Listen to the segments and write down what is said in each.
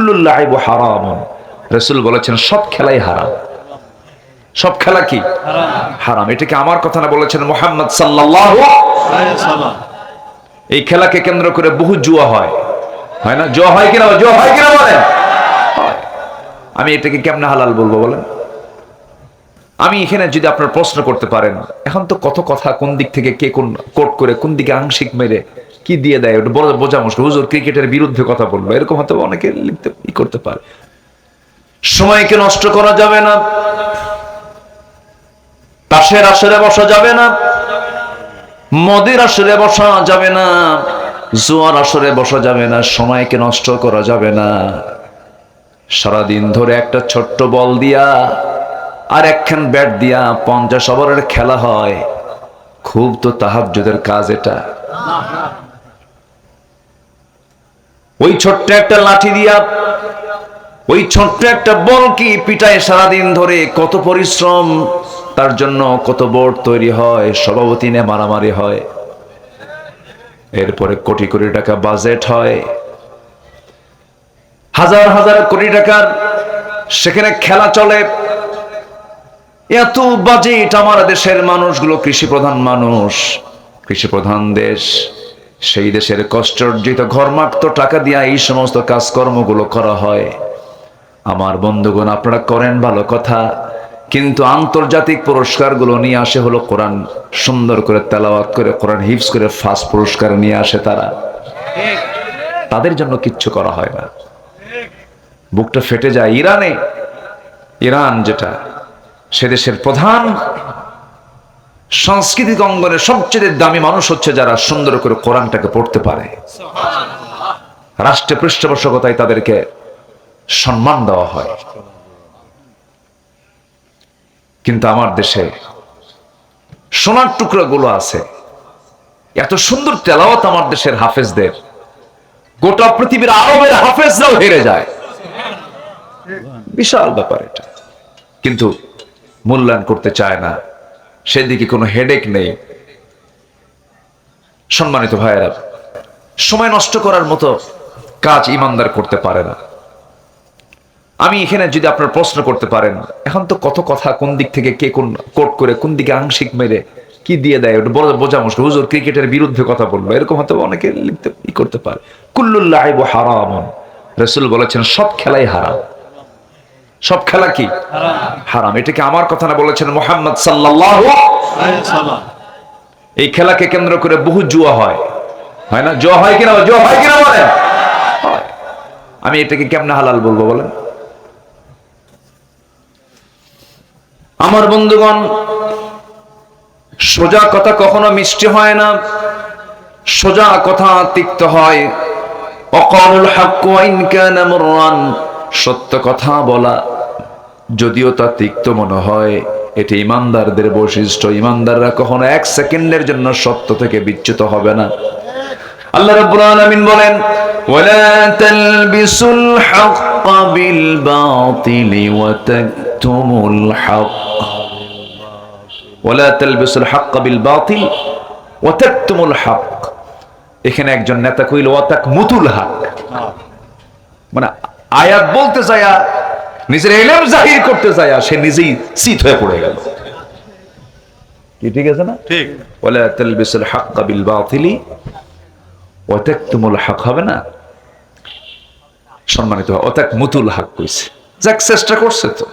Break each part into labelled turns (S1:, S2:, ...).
S1: কুল্লুল লাইবু হারামুন, রাসূল বলেছেন সব খেলাই হারাম। সব খেলা কি হারাম। এটা কি আমার কথা না, বলেছেন মুহাম্মদ সাল্লাল্লাহু আলাইহি ওয়াসাল্লাম। এই খেলাকে কেন্দ্র করে বহু জুয়া হয়, হয় না? জুয়া হয় কিনা, জুয়া হয় কিনা বলেন? আমি এটাকে কেমনে হালাল বলবো বলেন? আমি এখানে যদি আপনার প্রশ্ন করতে পারেন, এখন তো কত কথা, কোন দিক থেকে কে কোন কোট করে কোন দিকে আংশিক মেরে কি দিয়ে দেয়, ওটা বোঝা মুশকিল। হুজুর ক্রিকেটের বিরুদ্ধে কথা বলবো, এরকম হয়তো অনেকে লিখতে করতে পারে। সময়কে নষ্ট করা যাবে না, তাসের আসরে বসা যাবে না, মদের আসরে বসা যাবে না, জুয়ার আসরে বসা যাবে না, সময়কে নষ্ট করা যাবে না। সারাদিন ধরে একটা ছোট্ট বল দিয়া আর একখান ব্যাট দিয়া 50 ওভারের খেলা হয়, খুব তো তাহাজ্জুদের কাজ এটা। ওই ছোট্ট একটা লাঠি দিয়া ওই ছোট্ট একটা বল কি পিটায় সারাদিন ধরে, কত পরিশ্রম তার জন্য, কত বোর্ড তৈরি হয়, সভাপতি নিয়ে মারামারি হয়, এরপরে কোটি কোটি টাকা বাজেট হয়, হাজার হাজার কোটি টাকার সেখানে খেলা চলে। এত বাজেট। আমার দেশের মানুষগুলো কৃষি প্রধান মানুষ, কৃষি প্রধান দেশ, সেই দেশের কষ্টার্জিত ঘরমাক্ত টাকা দিয়ে এই সমস্ত কাজকর্মগুলো করা হয়। আমার বন্ধুগণ, আপনারা করেন ভালো কথা, কিন্তু আন্তর্জাতিক পুরস্কারগুলো নিয়ে আসে হলো কোরআন সুন্দর করে তেলাওয়াত করে, কোরআন হিফজ করে ফার্স্ট পুরস্কার নিয়ে আসে তারা। তাদের জন্য কিচ্ছু করা হয় না। বুকটা ফেটে যায়। ইরান যেটা, সে দেশের প্রধান সাংস্কৃতিক অঙ্গনের সবচেয়ে দামি মানুষ হচ্ছে যারা সুন্দর করে কোরআনটাকে পড়তে পারে। রাষ্ট্রের পৃষ্ঠপোষকতায় তাদেরকে সম্মান দেওয়া হয়। কিন্তু আমার দেশে সোনার টুকরা গুলো আছে, এত সুন্দর তেলাওয়াত আমার দেশের হাফেজদের, গোটা পৃথিবীর আরবের হাফেজরাও হেরে যায়। বিশাল ব্যাপার এটা, কিন্তু মূল্যায়ন করতে চায় না, সেদিকে কোনো হেডেক নেই। সম্মানিত ভাইয়েরা, সময় নষ্ট করার মতো কাজ ইমানদার করতে পারে না। আমি এখানে যদি আপনার প্রশ্ন করতে পারেন, এখন তো কত কথা, কোন দিক থেকে কে কোন কোট করে কোন দিকে আংশিক মেরে কি দিয়ে দেয়, ওটা বোঝা মুশকিল। হুজুর ক্রিকেটের বিরুদ্ধে কথা বলবো, এরকম হয়তো অনেকে লিখতে করতে পারে। কুল্লুল লাইবু হারামুন, রাসূল বলেছেন সব খেলাই হারাম। সব খেলা কি হারাম। এটা কি আমার কথা না, বলেছেন মুহাম্মদ সাল্লাল্লাহু আলাইহি ওয়াসাল্লাম। এই খেলাকে কেন্দ্র করে বহু জুয়া হয়, হয় না? জুয়া হয় কিনা, জুয়া হয় কিনা বলেন? আমি এটাকে কেমনে হালাল বলবো বলেন? আমার বন্ধুগণ, সোজা কথা কখনো মিষ্টি হয় না, সোজা কথা তিক্ত হয়। ওয়াকালুল হাক্কু ইন কানা মুররান, সত্য কথা বলা যদিও তা তিক্ত মনে হয়, এটি ইমানদারদের বৈশিষ্ট্য। ইমানদাররা কখনো এক সেকেন্ডের জন্য সত্য থেকে বিচ্যুত হবে না। আল্লাহ রাব্বুল আলামিন বলেন, ওয়ালা তালবিসুল হাক্কা বিল বাতিলি ওয়া তাকতুমুল হক, ওয়ালা তালবিসুল হাক্কা বিল বাতিল ওয়া তাকতুমুল হক। এখানে একজন নেতা কইল ওয়া তাকমুতুল হক, মানে আয়াত বলতে যায়া, নিজের ইলম জাহির করতে যায়া সে নিজেই চিত হয়ে পড়ে গেল। কি ঠিক আছে না? ঠিক। ওয়ালা তালবিসুল হাক্কা বিল বাতিলি ওয়া তাকতুমুল হক হবে না? সম্মানিত ওয়া তাকমুতুল হক কইছে, যাক চেষ্টা করছে তো।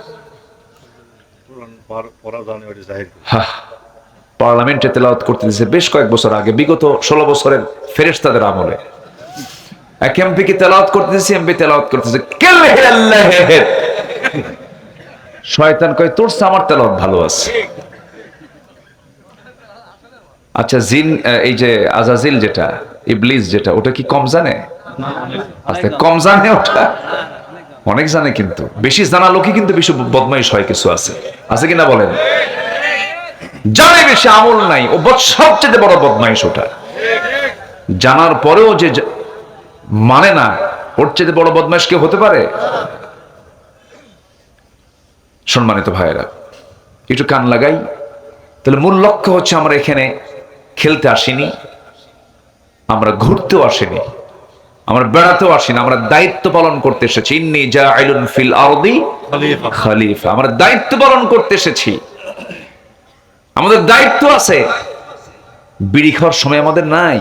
S1: পার্লামেন্টে তেলাওয়াত করতে দিয়েছে বেশ কয়েক বছর আগে, বিগত 16 বছরের ফেরেশতাদের আমলে। এক এমপি কি তেলাওয়াত করতে দিয়েছে, এমপি তেলাওয়াত করতেছে, শয়তান কয় তোর চেয়ে আমার তেলাওয়াত ভালো আছে। আচ্ছা, জিন, এই যে আজাজিল যেটা, ইবলিস যেটা, ওটা কি কম জানে? আচ্ছা, কম জানে ওটা? অনেক জানে, কিন্তু বেশি জানা লোকই কিন্তু বেশি বদমাইশ হয়। কিছু আছে কিনা বলেন? জানে বেশি, আমল নাই, ও সবচেয়ে বড় বদমাইশ ওটা। জানার পরেও যে মানে না, ওর চেয়ে বড় বদমাইশ কেউ হতে পারে? সম্মানিত ভাইয়েরা, একটু কান লাগাই। তাহলে মূল লক্ষ্য হচ্ছে, আমরা এখানে খেলতে আসিনি, আমরা ঘুরতেও আসিনি, আমরা বেড়াতেও আসি না, আমরা দায়িত্ব পালন করতে এসেছি। ইন্নী জাইলুন ফিল আরদি খলিফা, আমরা দায়িত্ব পালন করতে এসেছি, আমাদের দায়িত্ব আছে। বিড়ি খাওয়ার সময় আমাদের নাই।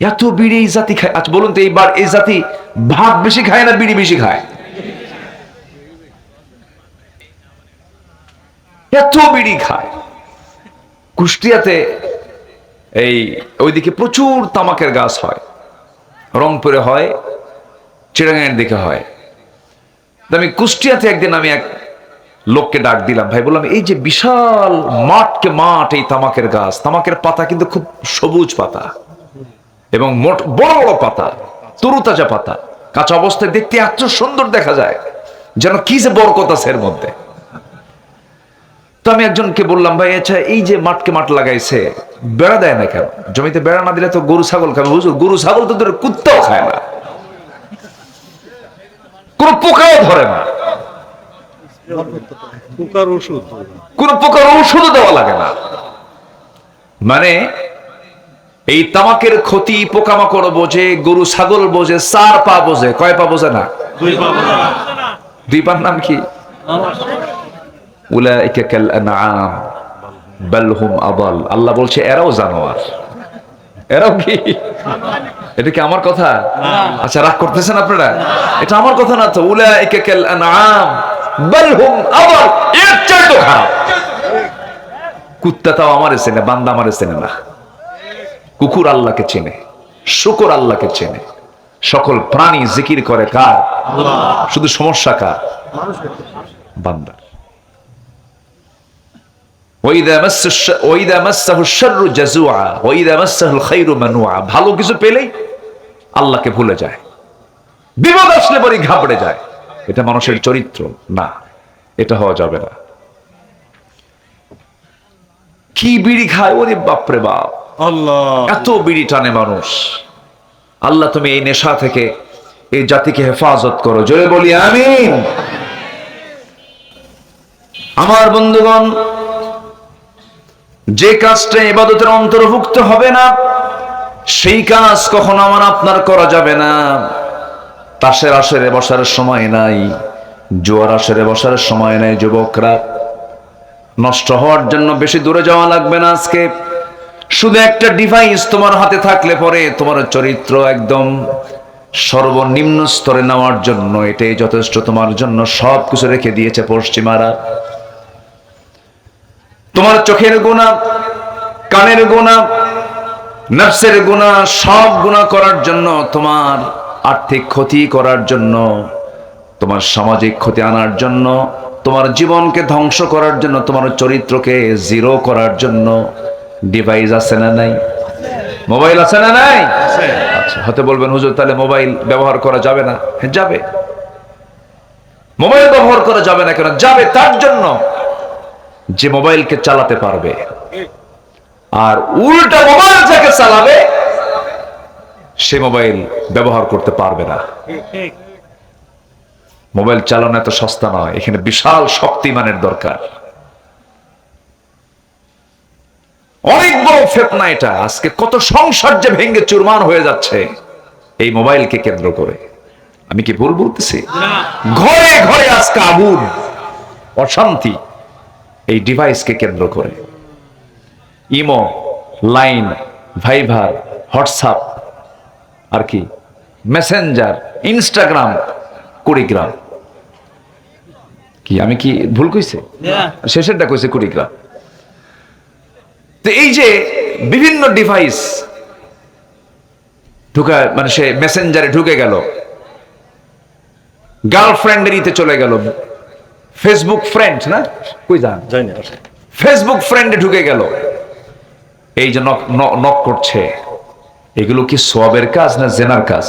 S1: এত বিড়ি এই জাতি খায়। আচ্ছা বলুন তো, এইবার এই জাতি ভাত বেশি খায় না বিড়ি বেশি খায়? এত বিড়ি খায়। কুষ্টিয়াতে এই ওইদিকে প্রচুর তামাকের গাছ হয়, রংপুরে হয়, চিড়াঙ্গাইয়ের দিকে হয়। আমি কুষ্টিয়াতে একদিন আমি এক লোককে ডাক দিলাম, ভাই বললাম এই যে বিশাল মাঠকে মাঠ এই তামাকের গাছ, তামাকের পাতা কিন্তু খুব সবুজ পাতা এবং বড় বড় পাতা, তরুতাজা পাতা, কাঁচা অবস্থায় দেখতে এত সুন্দর দেখা যায়, যেন কি যে বরকত আছে এর মধ্যে। তো আমি একজনকে বললাম, ভাই আচ্ছা এই যে মাঠকে মাঠ লাগাইছে, বেড়া দেয় না কেন? জমিতে বেড়া না দিলে তো গরু ছাগল খাবে। হুজুর, গরু ছাগল তো তোর কুত্তাও খায় না, কোন পোকাও ধরে না, কোন পোকার ঔষধ দেওয়া লাগে না। মানে এই তামাকের ক্ষতি পোকামাকড় বোঝে, গরু ছাগল বোঝে, 4 পা বোঝে, কয় পা বোঝে না? 2 পার নাম কি? উলাইকা কাল আনআম বাল হুম আদাল। আল্লাহ বলছে এরাও জানোয়ার। এরাও কি? এটা কি আমার কথা? আচ্ছা রাগ করতেছেন আপনারা? এটা আমার কথা না তো। উলাইকা কাল আনআম বাল হুম আদাল, এর চাইতে খারাপ। কুত্তা তাও আমারে চেনে, বান্দা আমারে চেনে না। কুকুর আল্লাহকে চেনে, শুকর আল্লাহকে চেনে। সকল প্রাণী জিকির করে কার? শুধু সমস্যা কার? বান্দার। ভালো কিছু পেলেই আল্লাহকে ভুলে যায়, বিপদ আসলে পরে ঘাবড়ে যায়। এটা মানুষের চরিত্র না, এটা হওয়া যাবে না। কি বিড়ি খায়, ওরে বাপরে বাপ, এত বিড়ি টানে মানুষ। আল্লাহ তুমি এই নেশা থেকে এই জাতিকে হেফাজত করো, জোরে বলি আমিন। আমার বন্ধুগণ, যে কাজটা ইবাদতের অন্তর্ভুক্ত হবে না, সেই কাজ কখনো আমার আপনার করা যাবে না। তাসের আসরে বসার সময় নাই, জোয়ার আসরে বসার সময় নাই। যুবকরা, নষ্ট হওয়ার জন্য বেশি দূরে যাওয়া লাগবে না। আজকে শুধু একটা ডিভাইস তোমার হাতে থাকলে পরে তোমার চরিত্র একদম সর্বনিম্ন স্তরে নেওয়ার জন্য এটাই যথেষ্ট তোমার জন্য। সবকিছু রেখে দিয়েছে পশ্চিমারা। তোমার চোখের গুনাহ, কানের গুনাহ, নফসের গুনাহ, সব গুনাহ করার জন্য, তোমার আর্থিক ক্ষতি করার জন্য, তোমার সামাজিক ক্ষতি আনার জন্য, তোমার জীবনকে ধ্বংস করার জন্য, তোমার চরিত্রকে জিরো করার জন্য ডিভাইস আছে না নাই? মোবাইল আছে না নাই? আচ্ছা, হতে বলবেন হুজুর তাহলে মোবাইল ব্যবহার করা যাবে না? হ্যাঁ যাবে। মোবাইল ব্যবহার করা যাবে না কেন? যাবে তার জন্য যে মোবাইলকে চালাতে পারবে, আর উল্টা মোবাইল যাকে চালাবে সে মোবাইল ব্যবহার করতে পারবে না। মোবাইল চালানো এত সস্তা নয়, এখানে বিশাল শক্তিমানের দরকার। অনেক বড় ফিতনা এটা। আজকে কত সংসার যে ভেঙে চুরমার হয়ে যাচ্ছে এই মোবাইলকে কেন্দ্র করে। আমি কি ভুল বলতেছি? ঘরে ঘরে আজকে আগুন, অশান্তি এই ডিভাইসকে কেন্দ্র করে। ইমো, লাইন, ভাইবার, হোয়াটসঅ্যাপ, আর কি মেসেঞ্জার, ইনস্টাগ্রাম, কুড়িগ্রাম। কি আমি কি ভুল কইছে? শেষেরটা কইছে কুড়িগ্রাম। তো এই যে বিভিন্ন ডিভাইস ঢুকা, মানে সে মেসেঞ্জারে ঢুকে গেল, গার্লফ্রেন্ডের ইতে চলে গেল, ফেসবুক ফ্রেন্ড না, কই যান, ফেসবুক ফ্রেন্ডে ঢুকে গেল, এই যে নক করছে। এগুলো কি সওয়াবের কাজ না জেনার কাজ?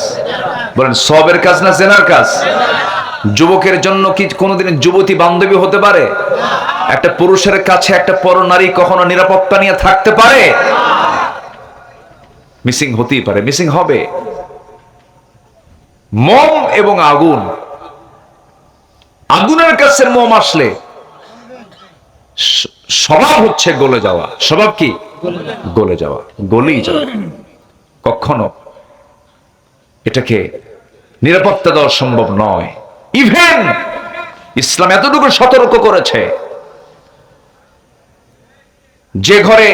S1: বলেন সওয়াবের কাজ না জেনার কাজ? যুবকের জন্য কি কোনোদিন যুবতী বান্ধবী হতে পারে? একটা পুরুষের কাছে একটা পরনারী কখনো নিরাপত্তা নিয়ে থাকতে পারে? মিসিং হতেই পারে, মিসিং হবে। মোম এবং আগুন, আগুনের কাছে মোম আসলে স্বভাব হচ্ছে গলে যাওয়া। স্বভাব কি? গলে যাওয়া, গলেই যাবে। কখনো এটাকে নিরাপত্তা দেওয়া সম্ভব নয়। ইভেন ইসলাম এতটুকু সতর্ক করেছে, যে ঘরে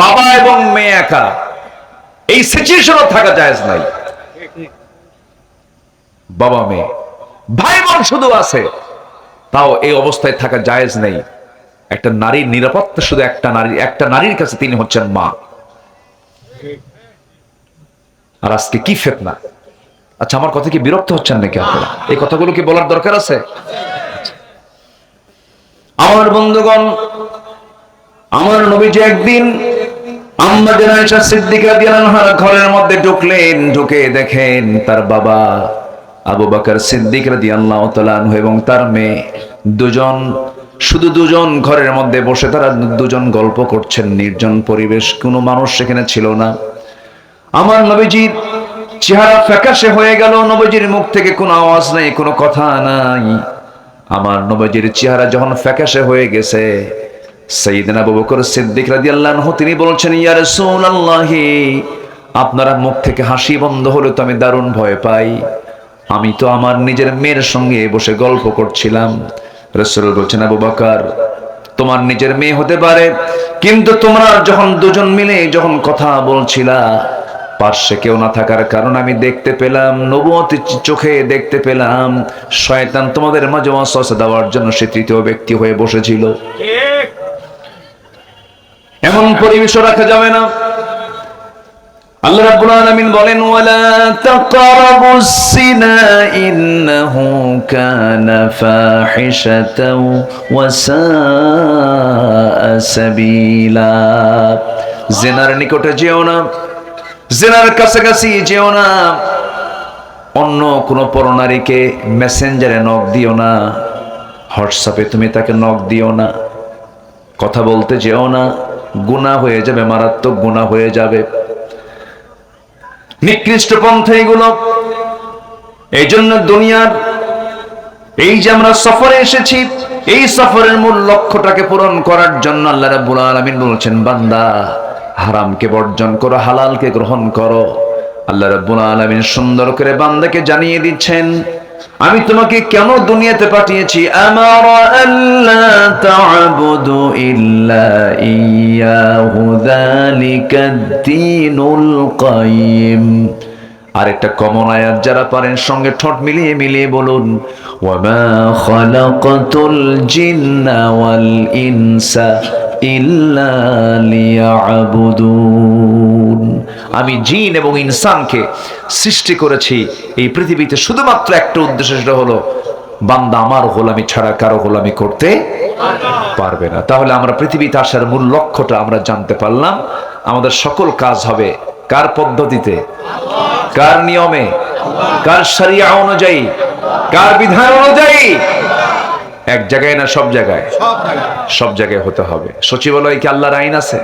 S1: বাবা এবং মেয়ে একা, এই সিচুয়েশনও থাকা জায়েজ নাই। বাবা মেয়ে ভাই বোন শুধু আছে, তাও এই অবস্থায় থাকা জায়েজ নেই। একটা নারীর নিরাপত্তা শুধু একটা নারীর কাছে তিনি হচ্ছেন মা। আর আজকে কি ফিতনা! আচ্ছা, আমার কথা কি বিরক্ত হচ্ছেন নাকি আপনারা? এই কথাগুলো কি বলার দরকার আছে? আমার বন্ধুগণ, আমার নবীজি একদিন আম্মা জান আয়েশা সিদ্দিকা রাদিয়াল্লাহু আনহার ঘরের মধ্যে ঢুকলেন। ঢুকে দেখেন তার বাবা আবু বকর সিদ্দিক রাদিয়াল্লাহু তাআলা আনহু এবং তার মেয়ে শুধু দুজন ঘরের মধ্যে বসে তারা দুজন গল্প করছেন। নির্জন পরিবেশ, কোনো মানুষ সেখানে ছিল না। আমার নবীজির চেহারা ফ্যাকাশে হয়ে গেল, নবীজির মুখ থেকে কোনো আওয়াজ নাই, কোনো কথা নাই। আমার নবীজির চেহারা যখন ফ্যাকাশে হয়ে গেছে, সাইয়েদনা আবু বকর সিদ্দিক রাদিয়াল্লাহু আনহু তিনি বলছেন, ইয়া রাসূলুল্লাহ, আপনার মুখ থেকে হাসি বন্ধ হলে তো আমি দারুণ ভয় পাই। আমি তো আমার নিজের মেয়ের সঙ্গে বসে গল্প করছিলাম। রাসূল বলছেন, আবু বকর, তোমার নিজের মেয়ে হতে পারে, কিন্তু তোমরা যখন দুজন মিলে যখন কথা বলছিলা, পার্শ্বে কেউ না থাকার কারণে আমি দেখতে পেলাম, নবুয়তি চোখে দেখতে পেলাম, শয়তান তোমাদের মাঝে ওয়াসওয়াসা দেওয়ার জন্য সে তৃতীয় ব্যক্তি হয়ে বসেছিল। এমন পরিবেশ রাখা যাবে না। আল্লাহ রাব্বুল আলামিন বলেন, ওয়ালা তাকরাবুস সিনা ইন্নাহু কানা ফাহিশাতাও ওয়া সাআ সাবিলা। জিনার নিকটে যেও না, জিনার কাছাকাছি যেও না। অন্য কোনো পরনারীকে মেসেঞ্জারে নক দিও না, হোয়াটসঅ্যাপে তুমি তাকে নক দিও না, কথা বলতে যেও না, গুনাহ হয়ে যাবে, মারাত্মক গুনাহ হয়ে যাবে। নিকৃষ্ট পন্থা এগুলো। এই জন্য দুনিয়ার এই যে আমরা সফরে এসেছি, এই সফরের মূল লক্ষ্যটাকে পূরণ করার জন্য আল্লাহ রাব্বুল আলামিন বলছেন, বান্দা হারামকে বর্জন করো, হালালকে গ্রহণ করো। আল্লাহ রাব্বুল আলামিন সুন্দর করে বান্দাকে জানিয়ে দিচ্ছেন, আমি তোমাকে কেন দুনিয়াতে পাঠিয়েছি। আমারা আল্লা তা'বুদু ইল্লা ইয়াহু যালিকাদ-দীনুল কাইয়্যিম। আরেকটা কমন আয়াত যারা পারেন সঙ্গে ঠোঁট মিলিয়ে মিলিয়ে বলুন, ওয়ামা খালাকাতুল জিন্না ওয়াল ইনসা ইল্লা লিয়া'বুদুন। আমি জিন এবং ইনসানকে সৃষ্টি করেছি এই পৃথিবীতে শুধুমাত্র একটা উদ্দেশ্য, সেটা হলো বান্দা আমার গোলামি ছাড়া কারো গোলামি করতে পারবে না। তাহলে আমরা পৃথিবীতে আসার মূল লক্ষ্যটা আমরা জানতে পারলাম। আমাদের সকল কাজ হবে কার পদ্ধতিতে, কার নিয়মে, কার শরিয়া অনুযায়ী, কার বিধান অনুযায়ী। এক জায়গায় না, সব জায়গায়, সব জায়গায় হতে হবে। সচিবালয়ে কি আল্লাহর আইন আছে?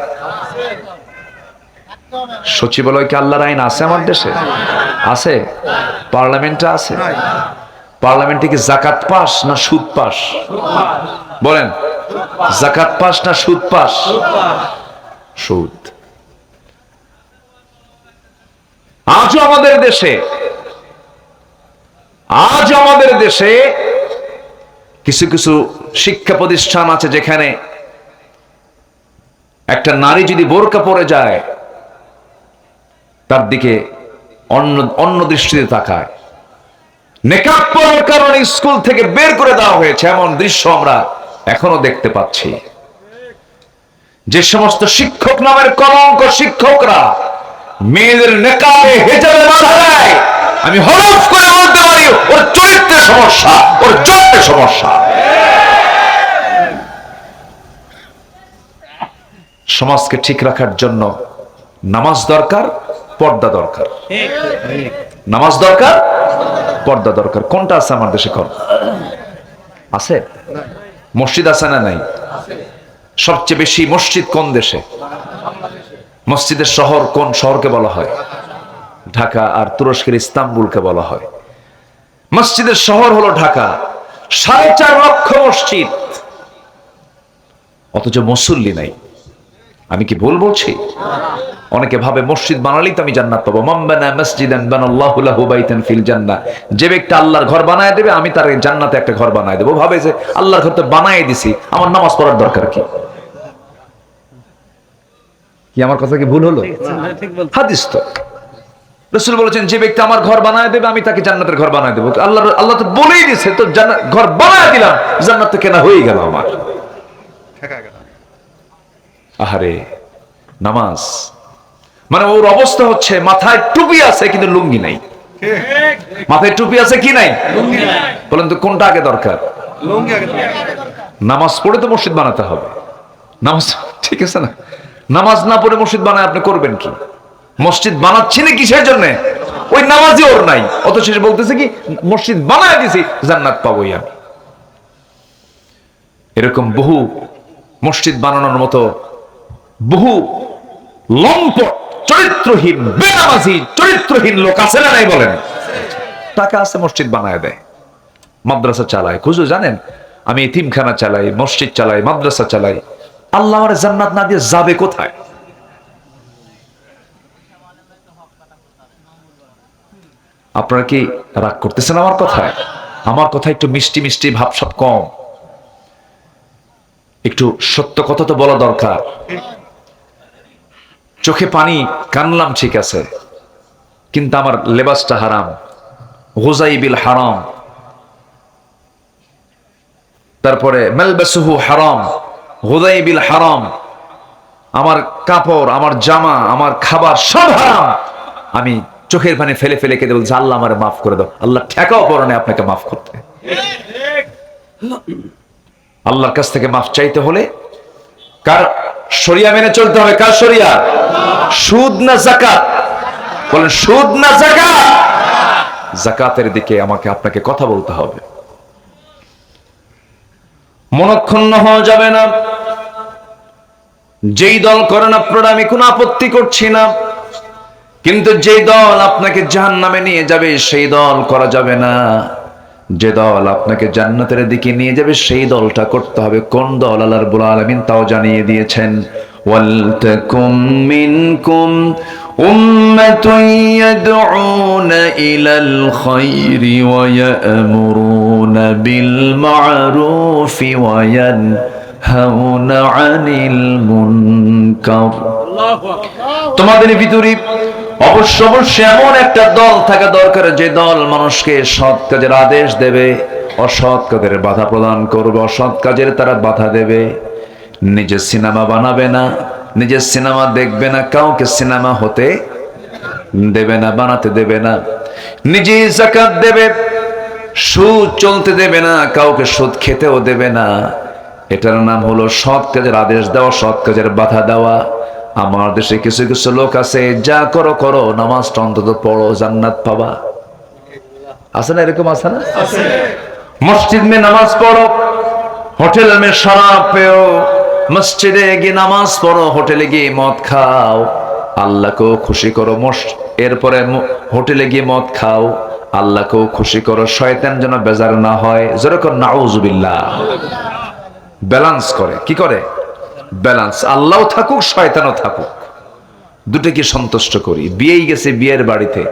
S1: সচিবালয় কি আল্লাহর আইন আছে আমার দেশে? আছে? পার্লামেন্টে আছে? পার্লামেন্টে কি যাকাত পাস না সুদ পাস? বলেন, যাকাত পাস না সুদ পাস? সুদ। আজও আমাদের দেশে কিছু কিছু শিক্ষা প্রতিষ্ঠান আছে যেখানে একটা নারী যদি বোরকা পরে যায়, তার দিকে অন্য দৃষ্টিতে তাকায়। নেকাব পরার কারণে স্কুল থেকে বের করে দেওয়া হয়েছে, এমন দৃশ্য আমরা এখনো দেখতে পাচ্ছি। যে সমস্ত শিক্ষক নামের কলঙ্ক শিক্ষকরা মেয়েদের নেকাবে হেজাবে বাধা দেয়, আমি হলফ করে বলতে পারি ওর চরিত্রের সমস্যা, ওর চরিত্রের সমস্যা। সমাজকে ঠিক রাখার জন্য নামাজ দরকার, পর্দা দরকার। নামাজ দরকার, পর্দা দরকার। কোনটা আছে আমার দেশে? কোন আছে? মসজিদ আছে না নাই? সবচেয়ে বেশি মসজিদ কোন দেশে? মসজিদের শহর কোন শহরকে বলা হয়? ঢাকা। আর তুরস্কের ইস্তাম্বুলকে বলা হয় মসজিদের শহর হলো ঢাকা। 4.5 লক্ষ মসজিদ, অথচ মুসল্লি নাই। আমি কি ভুল বলছি? অনেকে ভাবে মসজিদ বানালেই তো আমি জান্নাত পাবো। মান বানা মসজিদান বানাল্লাহু লাহু বাইতান ফিল জান্নাহ, যে ব্যক্তি আল্লাহর ঘর বানায় দেবে আমি তার জান্নাতে একটা ঘর বানায় দেবো। ভাবে যে আল্লাহর ঘর তো বানায় দিছি, আমার নামাজ পড়ার দরকার কি? কি আমার কথা কি ভুল হলো? হাদিস তো রাসূল বলেছেন যে ব্যক্তি আমার ঘর বানায় দেবে আমি তাকে জান্নাতের ঘর বানায় দেবো। আল্লাহ তো বলেই দিয়েছে, তো ঘর বানায় দিলাম, জান্নাত তো কেনা হয়ে গেল আমার। আহারে নামাজ মানে ওর অবস্থা হচ্ছে মাথায় টুপি আছে কিন্তু লুঙ্গি নাই। মাথায় টুপি আছে কি নাই? বলেন তো কোনটা আগে দরকার? নামাজ পড়ে তো মসজিদ বানাতে হবে। নামাজ ঠিক আছে না, নামাজ না পড়ে মসজিদ বানায় আপনি করবেন কি? মসজিদ বানাচ্ছি না কিসের জন্য? ওই নামাজই ওর নাই, অথচ সে বলতেছে কি মসজিদ বানায় দিছি জান্নাত পাবোই আমি। এরকম বহু মসজিদ বানানোর মতো বহু লম্পট চরিত্রহীন বেনামাজি চরিত্রহীন লোক আছে না নাই বলেন? টাকা আছে মসজিদ বানায় দেয়, মাদ্রাসা চালায়। খুঁজো জানেন আমি এতিমখানা চালাই, মসজিদ চালাই, মাদ্রাসা চালাই, আল্লাহ আমার জান্নাত না দিয়ে যাবে কোথায়? আপনারা কি রাগ করতেছেন আমার কথায়? আমার কথা একটু মিষ্টি মিষ্টি ভাবসাব কম, একটু সত্য কথা তো বলা দরকার। চোখে পানি কানলাম ঠিক আছে, কিন্তু আমার লেবাসটা হারাম, গুজাই বিল হারাম, তারপরে মালবাসুহু হারাম, গুজাই বিল হারাম, আমার কাপড়, আমার জামা, আমার খাবার সব হারাম। আমি চোখের পানি ফেলে ফেলে কেঁদে বলছি আল্লাহ আমারে মাফ করে দাও। আল্লাহ ঠেকাও পরনে আপনাকে মাফ করতে। আল্লাহর কাছ থেকে মাফ চাইতে হলে কার শরিয়া মেনে চলতে হবে? কার শরিয়া? সুদ না যাকাত? বলেন সুদ না যাকাত? যাকাতের দিকে আমাকে আপনাকে কথা বলতে হবে। মনক্ষুণ্ণ হওয়া যাবে না। যেই দল করেন আপনারা আমি কোনো আপত্তি করছি না, কিন্তু যেই দল আপনাকে জাহান্নামে নিয়ে যাবে সেই দল করা যাবে না। যে দল আপনাকে জান্নাতের দিকে নিয়ে যাবে সেই দলটা করতে হবে। কোন দল? আল্লাহ রাব্বুল আলামিন তাও জানিয়ে দিয়েছেন, ওয়ালতাকুম মিনকুম উম্মাতুন ইয়াদউনা ইলাল খায়রি ওয়া ইয়া'মুরুনা বিল মা'রুফি ওয়া ইয়ানহাউনা আনিল মুনকার। তোমাদের ভিতরে অবশ্য এমন একটা দল থাকা দরকার যে দল মানুষকে সৎ কাজের আদেশ দেবে, অসৎ কাজের বাধা প্রদান করবে, অসৎ কাজের তারা বাধা দেবে। নিজে সিনেমা বানাবে না, নিজের সিনেমা দেখবে না, কাউকে সিনেমা হতে দেবে না, বানাতে দেবে না। নিজে যাকাত দেবে, সুদ চলতে দেবে না, কাউকে সুদ খেতেও দেবে না। এটার নাম হলো সৎ কাজের আদেশ দেওয়া, সৎ কাজের বাধা দেওয়া। আমার দেশে কিছু কিছু লোক আছে, যা করো করো, নামাজটা অন্তত পড়ো, জান্নাত পাবা। আছে না এরকম? আছে না? মসজিদ মে নামাজ পড়ো, হোটেল মে শরাব পেও, মসজিদে গিয়ে নামাজ পড়ো, হোটেলে গিয়ে মদ খাও, আল্লাহকেও খুশি করো। এরপরে হোটেলে গিয়ে মদ খাও, আল্লাহকেও খুশি করো, শয়তান যেন বেজার না হয়। যেরকম নাউজুবিল্লাহ। ব্যালেন্স করে, কি করে? ব্যালেন্স। আল্লাহও থাকুক শয়তানও থাকুক, দুটোকে সন্তুষ্ট করি। বিয়েই গেছে বিয়ের বাড়িতে,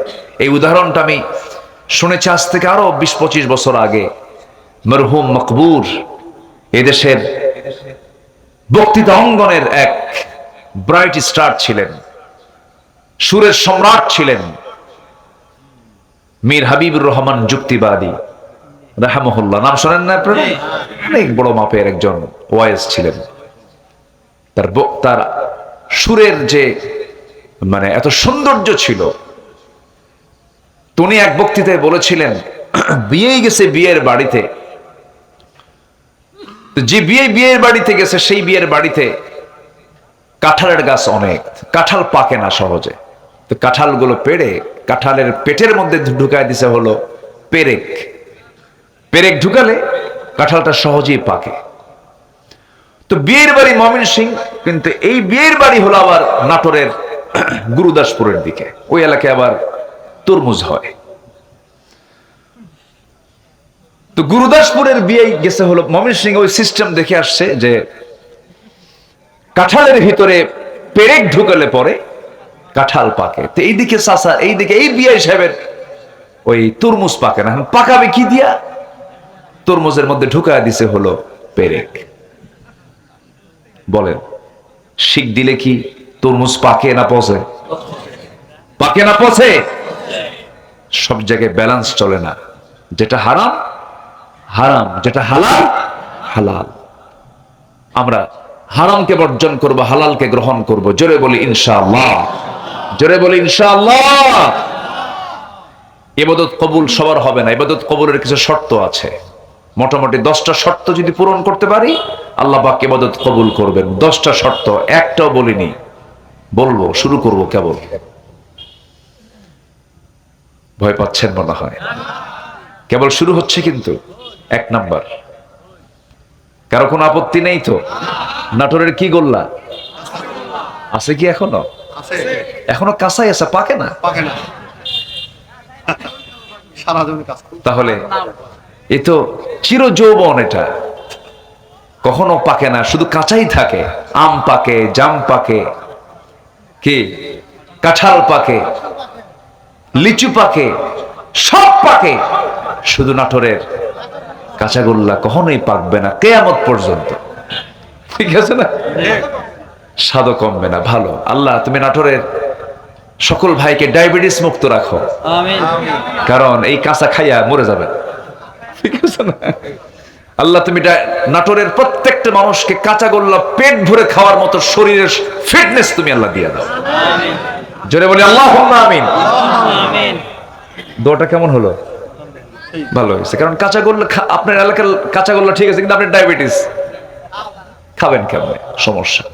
S1: এই উদাহরণটা আমি শুনেছি আজ থেকে আরো 20-25 বছর আগে। মরহুম মকবুর এদেশের বক্তৃতা অঙ্গনের এক ব্রাইট স্টার ছিলেন, সুরের সম্রাট ছিলেন, মীর হাবিবুর রহমান যুক্তিবাদী রাহমাহুল্লাহ। নাম শোনেন না আপনারা? অনেক বড় মাপের একজন ওয়াইজ ছিলেন। তার সুরের যে মানে এত সৌন্দর্য ছিল, উনি এক বক্তৃতায় বলেছিলেন বিয়েই গেছে বিয়ের বাড়িতে, যে বিয়ের বাড়িতে গেছে সেই বিয়ের বাড়িতে কাঁঠালের গাছ অনেক, কাঁঠাল পাকে না সহজে। তো কাঁঠালগুলো পেড়ে কাঁঠালের পেটের মধ্যে ঢুকায় দিছে হলো পেরেক। পেরেক ঢুকালে কাঁঠালটা সহজেই পাকে। তো বিয়ের বাড়ি ময়মনসিংহ, কিন্তু এই বিয়ের বাড়ি হলো আবার নাটোরের গুরুদাসপুরের দিকে, ওই এলাকায় আবার তরমুজ হয়। তো গুরুদাসপুরের বিয়ে গেছে হলো ময়মনসিংহ, ওই সিস্টেম দেখে আসছে যে কাঁঠালের ভিতরে পেরেক ঢুকালে পরে কাঁঠাল পাকে, তো এইদিকে চাচা, এইদিকে এই বিআই সাহেবের ওই তরমুজ পাকে না, পাকাবে কি দিয়া? তরমুজের মধ্যে ঢুকায় দিছে হলো পেরেক। বলেন শিক দিলে কি তরমুজ পাকে না পচে? পাকে না পচে? সব জায়গায় ব্যালেন্স চলে না, যেটা হারাম হারাম, যেটা হালাল হালাল। আমরা হারামকে বর্জন করব, হালালকে গ্রহণ করব। জোরে বলি ইনশাআল্লাহ, জোরে বলি ইনশাআল্লাহ। ইবাদত কবুল সবার হবে না, ইবাদত কবুলের কিছু শর্ত আছে। মোটামুটি 10টা শর্ত যদি পূরণ করতে পারি আল্লাহ পাক ইবাদত কবুল করবেন। 10টা শর্ত, একটাও বলিনি, বলবো, শুরু করব কেবল। ভয় পাচ্ছেন মনে হয়, কেবল শুরু হচ্ছে। কিন্তু 1 নাম্বার, কারো কোনো আপত্তি নেই তো? নাটোরের কি গোল্লা আছে কি এখনো? এখনো কাঁচাই আছে, পাকে না। তাহলে এ তো চির যৌবন, এটা কখনো পাকে না, শুধু কাঁচাই থাকে। আম পাকে, জাম পাকে, কি কাঁঠাল পাকে, লিচু পাকে, সব পাকে, শুধু নাটোরের কাঁচাগোল্লা কখনোই পাকবে না কিয়ামত পর্যন্ত। ঠিক আছে না? স্বাদও কমবে না। ভালো আল্লাহ, তুমি নাটোরের সকল ভাইকে ডায়াবেটিস মুক্ত রাখো, কারণ এই কাঁচা খাইয়া মরে যাবে। ঠিক আছে না? আল্লাহ তুমি নাটোরের প্রত্যেকটা মানুষকে কাঁচাগোল্লা পেট ভরে খাওয়ার মতো শরীরের ফিটনেস তুমি আল্লাহ দিয়ে দাও। জোরে বলি আল্লাহুম্মা আমিন। দোয়াটা কেমন হলো? ভালো হয়েছে, কারণ কাঁচাগোল্লা, আপনার এলাকার কাঁচাগোল্লা ঠিক আছে, কিন্তু আপনার ডায়াবেটিস, খাবেন কেমনে? সমস্যা।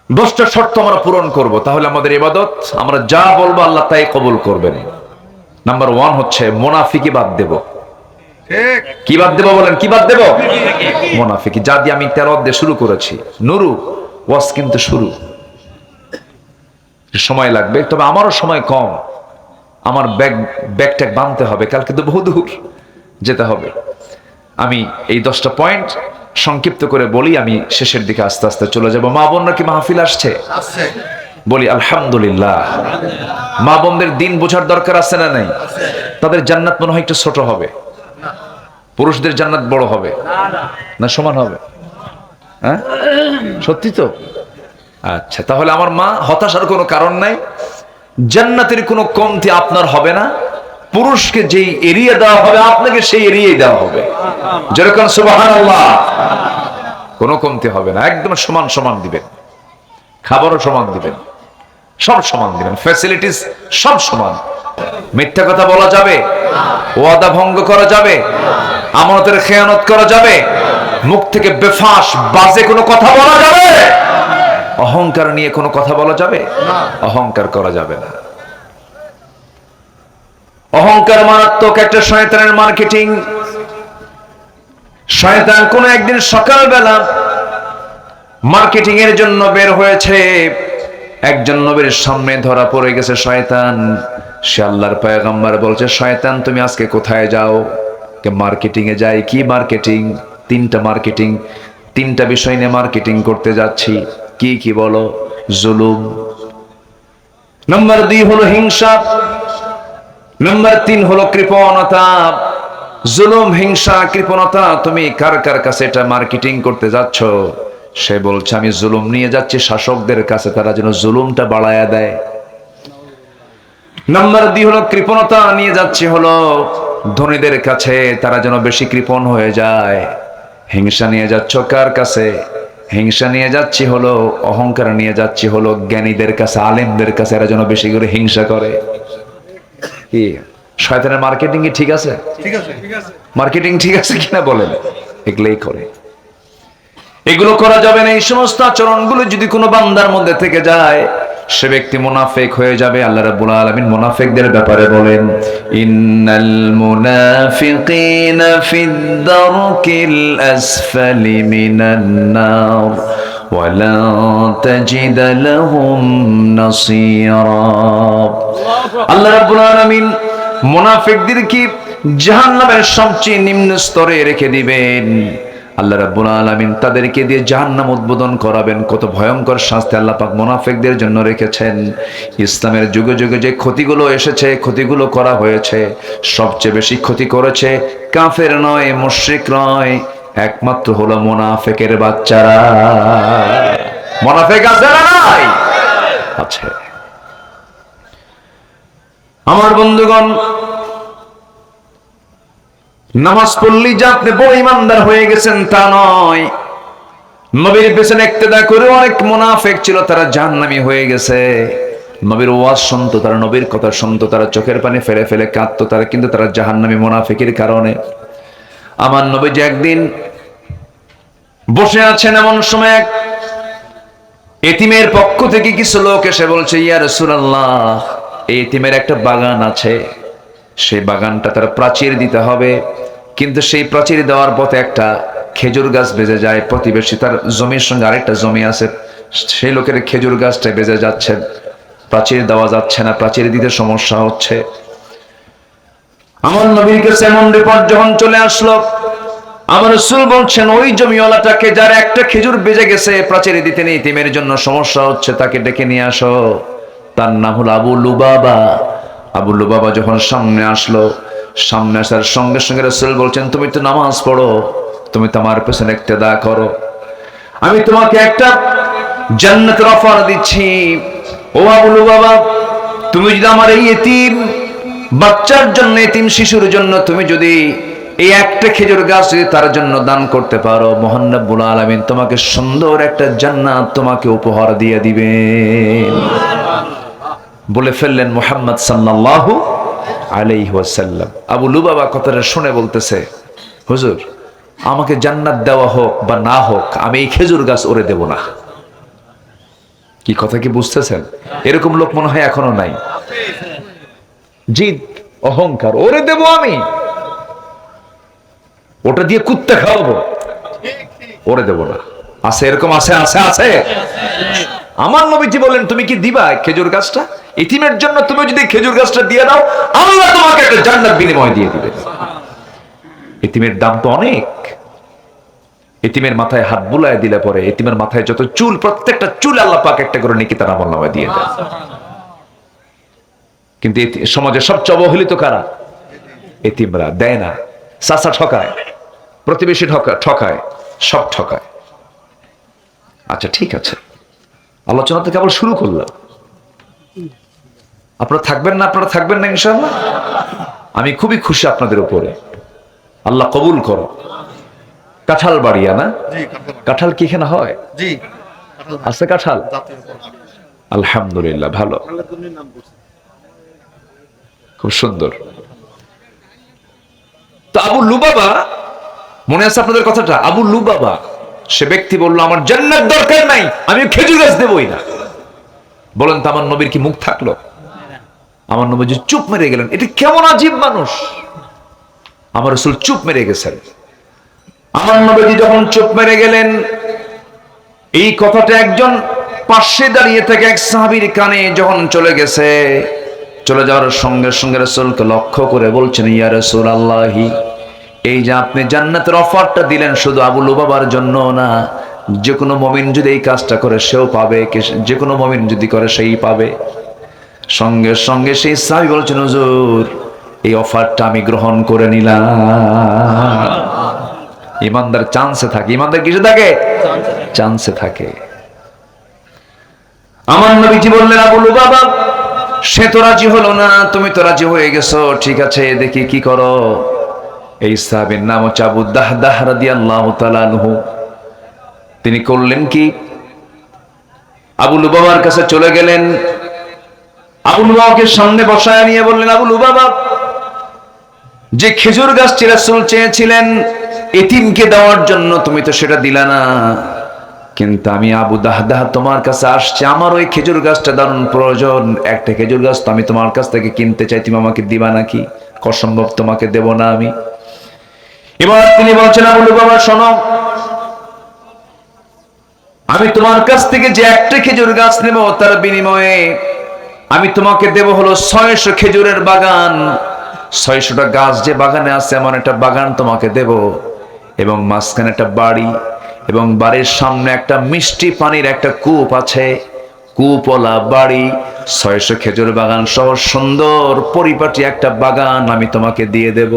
S1: 10টা শর্ত আমরা পূরণ করব, তাহলে আমাদের ইবাদত, আমরা যা বলবো আল্লাহ তাই কবুল করবেন। নাম্বার 1 হচ্ছে মুনাফিকি বাদ দেব। কি বাদ দেব বলেন? কি বাদ দেব? মুনাফিকি। যা দিয়ে আমি তেলাওয়াত দিয়ে শুরু করেছি, নুরু ওয়াজ কিন্তু শুরু, সময় লাগবে, তবে আমারও সময় কম। আমার ব্যাগটা বাঁধতে হবে, কালকে তো বহুদূর যেতে হবে। আমি এই 10টা পয়েন্ট সংক্ষিপ্ত করে বলি, আমি শেষের দিকে আস্তে আস্তে চলে যাব। মা বোনরা কি মাহফিল আসছে? বলি আলহামদুলিল্লাহ। মা বোনদের দিন বোঝার দরকার আছে না নাই? তাদের জান্নাত মনে হয় একটু ছোট হবে, পুরুষদের জান্নাত বড় হবে না সমান হবে? হ্যাঁ, সত্যি তো? আচ্ছা, তাহলে আমার মা, হতাশার কোনো কারণ নাই। জান্নাতের কোনো কমতি আপনার হবে না। পুরুষকে যেই এরিয়া দেওয়া হবে আপনাকে সেই এরিয়াই দেওয়া হবে। যেরকম সুবহানাল্লাহ, কোনো কমতি হবে না, একদম সমান সমান দিবেন। খাবারও সমান দিবেন, সব সমান দিবেন, ফ্যাসিলিটিস সব সমান। মিথ্যা কথা বলা যাবে? ওয়াদা ভঙ্গ করা যাবে? আমানতের খেয়ানত করা যাবে? মুখ থেকে বেফাস বাজে কোনো কথা বলা যাবে? অহংকার নিয়ে কোনো কথা বলা যাবে? অহংকার করা যাবে না। অহংকার মারাত্মক একটা শয়তানের মার্কেটিং। শয়তান কোন একদিন সকালবেলা মার্কেটিং এর জন্য বের হয়েছে, একজন নবীর সামনে ধরা পড়ে গেছে শয়তান। সে আল্লাহর পয়গম্বর বলছে, শয়তান তুমি আজকে কোথায় যাও? কে মার্কেটিং এ যাই। কি মার্কেটিং? 3টা মার্কেটিং, 3টা বিষয় নিয়ে মার্কেটিং করতে যাচ্ছি। কি কি বলো? জুলুম, নাম্বার 2 হলো হিংসা, নাম্বার 3 হলো কৃপণতা। জুলুম, হিংসা, কৃপণতা, তুমি কার কার কাছে এটা মার্কেটিং করতে যাচ্ছ? সে বলছে আমি জুলুম নিয়ে যাচ্ছি শাসকদের কাছে, তারা যেন জুলুমটা বাড়ায়া দেয়। নাম্বার 2 হলো কৃপণতা, নিয়ে যাচ্ছি হলো ধনীদের কাছে, তারা যেন বেশি কৃপণ হয়ে যায়। হিংসা নিয়ে যাচ্ছ কার কাছে? হিংসা নিয়ে যাচ্ছি হলো, অহংকার নিয়ে যাচ্ছি হলো জ্ঞানীদের কাছে, আলেমদের কাছে, এরা যেন বেশি করে হিংসা করে। কি শয়তানের মার্কেটিং কি ঠিক আছে? ঠিক আছে, ঠিক আছে। মার্কেটিং ঠিক আছে কিনা বলেন? এগুলোই করে। এগুলো করা যাবে না। এই সমস্ত আচরণগুলো যদি কোনো বান্দার মধ্যে থেকে যায়, সে ব্যক্তি মুনাফিক হয়ে যাবে। আল্লাহ রাব্বুল আলামিন মুনাফিকদের ব্যাপারে বলেন, ইন্নাল মুনাফিকিনা ফিদ দারকিল আসফালি মিনান নার ওয়া লা তাজিদ লাহুম নাসীরা। আল্লাহ রাব্বুল আলামিন মুনাফিকদেরকে জাহান্নামের সবচেয়ে নিম্ন স্তরে রেখে দিবেন। আল্লাহ রাব্বুল আলামিন তাদেরকে দিয়ে জাহান্নাম উদ্বোধন করাবেন। কত ভয়ঙ্কর শাস্তি আল্লাহ পাক মুনাফিকদের জন্য রেখেছেন। ইসলামের যুগে যুগে যে ক্ষতিগুলো এসেছে, ক্ষতিগুলো করা হয়েছে, সবচেয়ে বেশি ক্ষতি করেছে কাফের নয়, মুশরিক নয়, একমাত্র হলো মুনাফিকের বাচ্চারা। মুনাফিক আছে না নাই? আছে। আমার বন্ধুগণ, নামাজ পড়লেই যে আপনি বড় ইমানদার হয়ে গেছেন তা নয়। নবীর পেছনে ইক্তেদা করে অনেক মুনাফিক ছিল, তারা জাহান্নামী হয়ে গেছে। নবীর ওয়াজ শুনতো তারা, নবীর কথা শুনতো তারা, চোখের পানি ফেলে ফেলে কাঁদতো তারা, কিন্তু তারা জাহান্নামী মুনাফিকের কারণে। আমার নবী যে একদিন বসে আছেন, এমন সময় এক এতিমের পক্ষ থেকে কিছু লোক এসে বলছে, ইয়া রাসূলুল্লাহ, এই এতিমের একটা বাগান আছে, সেই বাগানটা তার প্রাচীর দিতে হবে, কিন্তু সেই প্রাচীর দেওয়ার পথে একটা খেজুর গাছ বেজে যায়। প্রতিবেশী তার জমির সঙ্গে আরেকটা জমি আছে, সেই লোকের খেজুর গাছটা বেজে যাচ্ছে, প্রাচীর দেওয়া যাচ্ছে না, প্রাচীর দিতে সমস্যা হচ্ছে। আমার নবীর কাছে এমন রিপোর্ট যখন চলে আসলো, আমার রাসূল বলছেন, ওই জমিওয়ালাটাকে যার একটা খেজুর বেজে গেছে, প্রাচীর দিতে নেই, এতিমের জন্য সমস্যা হচ্ছে, তাকে ডেকে নিয়ে আসো। তার নাম হলো আবু লুবাবা। আবু লুবাবা যখন সামনে আসলো, সামনে আসার সঙ্গে সঙ্গে রাসূল বলছেন, তুমি তো নামাজ পড়ো, তুমি তো আমার পেছনে ইক্তেদা করো, আমি তোমাকে একটা জান্নাতের অফার দিচ্ছি। ও আবু লুবাবা, তুমি যদি আমার এই এতিম বাচ্চার জন্য, এতিম শিশুর জন্য তুমি যদি এই একটা খেজুর গাছ যদি তার জন্য দান করতে পারো, মহান রব্বুল আলামিন তোমাকে সুন্দর একটা জান্নাত তোমাকে উপহার দিয়ে দিবেন। বলে ফেললেন মুহাম্মদ সাল্লাল্লাহু আলাইহি ওয়াসাল্লাম। আবু লুবাবা কথাটা শুনে বলতেছে, হুজুর, আমাকে জান্নাত দেওয়া হোক বা না হোক, আমি এই খেজুর গাছ ওরে দেব না। কি কথা কি বুঝতেছেন? এরকম লোক মনে হয় এখনো নাই। জিদ, অহংকার, ওরে দেব আমি, ওটা দিয়ে কুত্তা খাওয়াবো, ওরে দেব না। আছে এরকম? আছে আছে আছে। আমার নবীজি বলেন, তুমি কি দিবা খেজুর গাছটা? ইতিমের জন্য তুমি যদি খেজুর গাছটা দিয়ে দাও, আল্লাহ তোমাকে একটা জান্নাত বিনিময় দিয়ে দিবে। ইতিমের দাম তো অনেক। ইতিমের মাথায় হাত বুলায় দিলে পরে ইতিমের মাথায় যত চুল, প্রত্যেকটা চুল আল্লাহ পাক একটা করে নেকি তার আমলনামায় দিয়ে দেন। কিন্তু সমাজে সবচেয়ে অবহেলিত কারা? এতিমরা। দেয় না, চাচা ঠকায়, প্রতিবেশী ঠকায়, সব ঠকায়। আচ্ছা ঠিক আছে, আলোচনা তো কেবল শুরু করলাম। আপনারা থাকবেন না? আপনারা থাকবেন না ইনশাআল্লাহ? আমি খুবই খুশি আপনাদের উপরে, আল্লাহ কবুল করো। কাঁঠাল বাড়িয়া না? কাঁঠাল কি এখানে হয়? আছে কাঁঠাল? আলহামদুলিল্লাহ, ভালো, খুব সুন্দর। তো আবু লুবাবা, মনে আছে আপনাদের কথাটা? আবু লুবাবা সে ব্যক্তি বলল, আমার জান্নাত দরকার নাই, আমি খেজুর গাছ দেবই না। বলেন তো আমার নবীর কি মুখ থাকলো? আমার নবী চুপ মেরে গেলেন। এটা কেমন আজীব মানুষ! আমার রাসূল চুপ মেরে গেছেন। আমার নবী যখন চুপ মেরে গেলেন, এই কথাটা একজন পাশে দাঁড়িয়ে থেকে এক সাহাবীর কানে যখন চলে গেছে, চলে যাওয়ার সঙ্গে সঙ্গে রাসূলকে লক্ষ্য করে বলছেন, ইয়া রাসূলুল্লাহ, এই যে আপনি জান্নাতের অফারটা দিলেন, শুধু আবু লুবাবার জন্য না, যে কোনো মুমিন যদি এই কাজটা করে সেও পাবে, যে কোনো মুমিন যদি করে সেই পাবে। সঙ্গে সঙ্গে সেই সাহাবী বলছেন, হুজুর, এই অফারটা আমি গ্রহণ করে নিলাম। ইমানদার চান্সে থাকে। ইমানদার কিসে থাকে? চান্সে থাকে। আমার নবীজি বললেন, আবু লুবাবা, সে তো রাজি হলো না, তুমি তো রাজি হয়ে গেছো, ঠিক আছে, দেখি কি করো। এই সাহাবীর নাম হচ্ছে আবু দাহদাহ রাদিয়াল্লাহু তাআলা আনহু। তিনি করলেন কি, আবু লুবাবার কাছে চলে গেলেন, আবু লুবাবাকে সামনে বসায় নিয়ে বললেন, আবু লুবাবা, যে খেজুর গাছটি রাসূল চেয়েছিলেন এতিমকে দেওয়ার জন্য, তুমি তো সেটা দিলা না, কিন্তু আমি আবু দাহদাহ তোমার কাছে আসছে, আমার ওই খেজুর গাছটা দারুণ প্রয়োজন। একটা খেজুর গাছ তো আমি তোমার কাছ থেকে কিনতে চাই, তুমি আমাকে দিবা নাকি? অসম্ভব, তোমাকে দেব না আমি। এবার তিনি বলছেন, আবু লুবাবা, শোনো, আমি তোমার কাছ থেকে যে একটা খেজুর গাছ নেব, তার বিনিময়ে আমি তোমাকে দেব হলো 600 খেজুরের বাগান। 600টা গাছ যে বাগানে আছে, এমন একটা বাগান তোমাকে দেব। এবং মাঝখানে একটা বাড়ি, এবং বাড়ির সামনে একটা মিষ্টি পানির একটা কূপ আছে, কূপওয়ালা বাড়ি, 600 খেজুর বাগান সহ সুন্দর পরিপাটি একটা বাগান আমি তোমাকে দিয়ে দেব।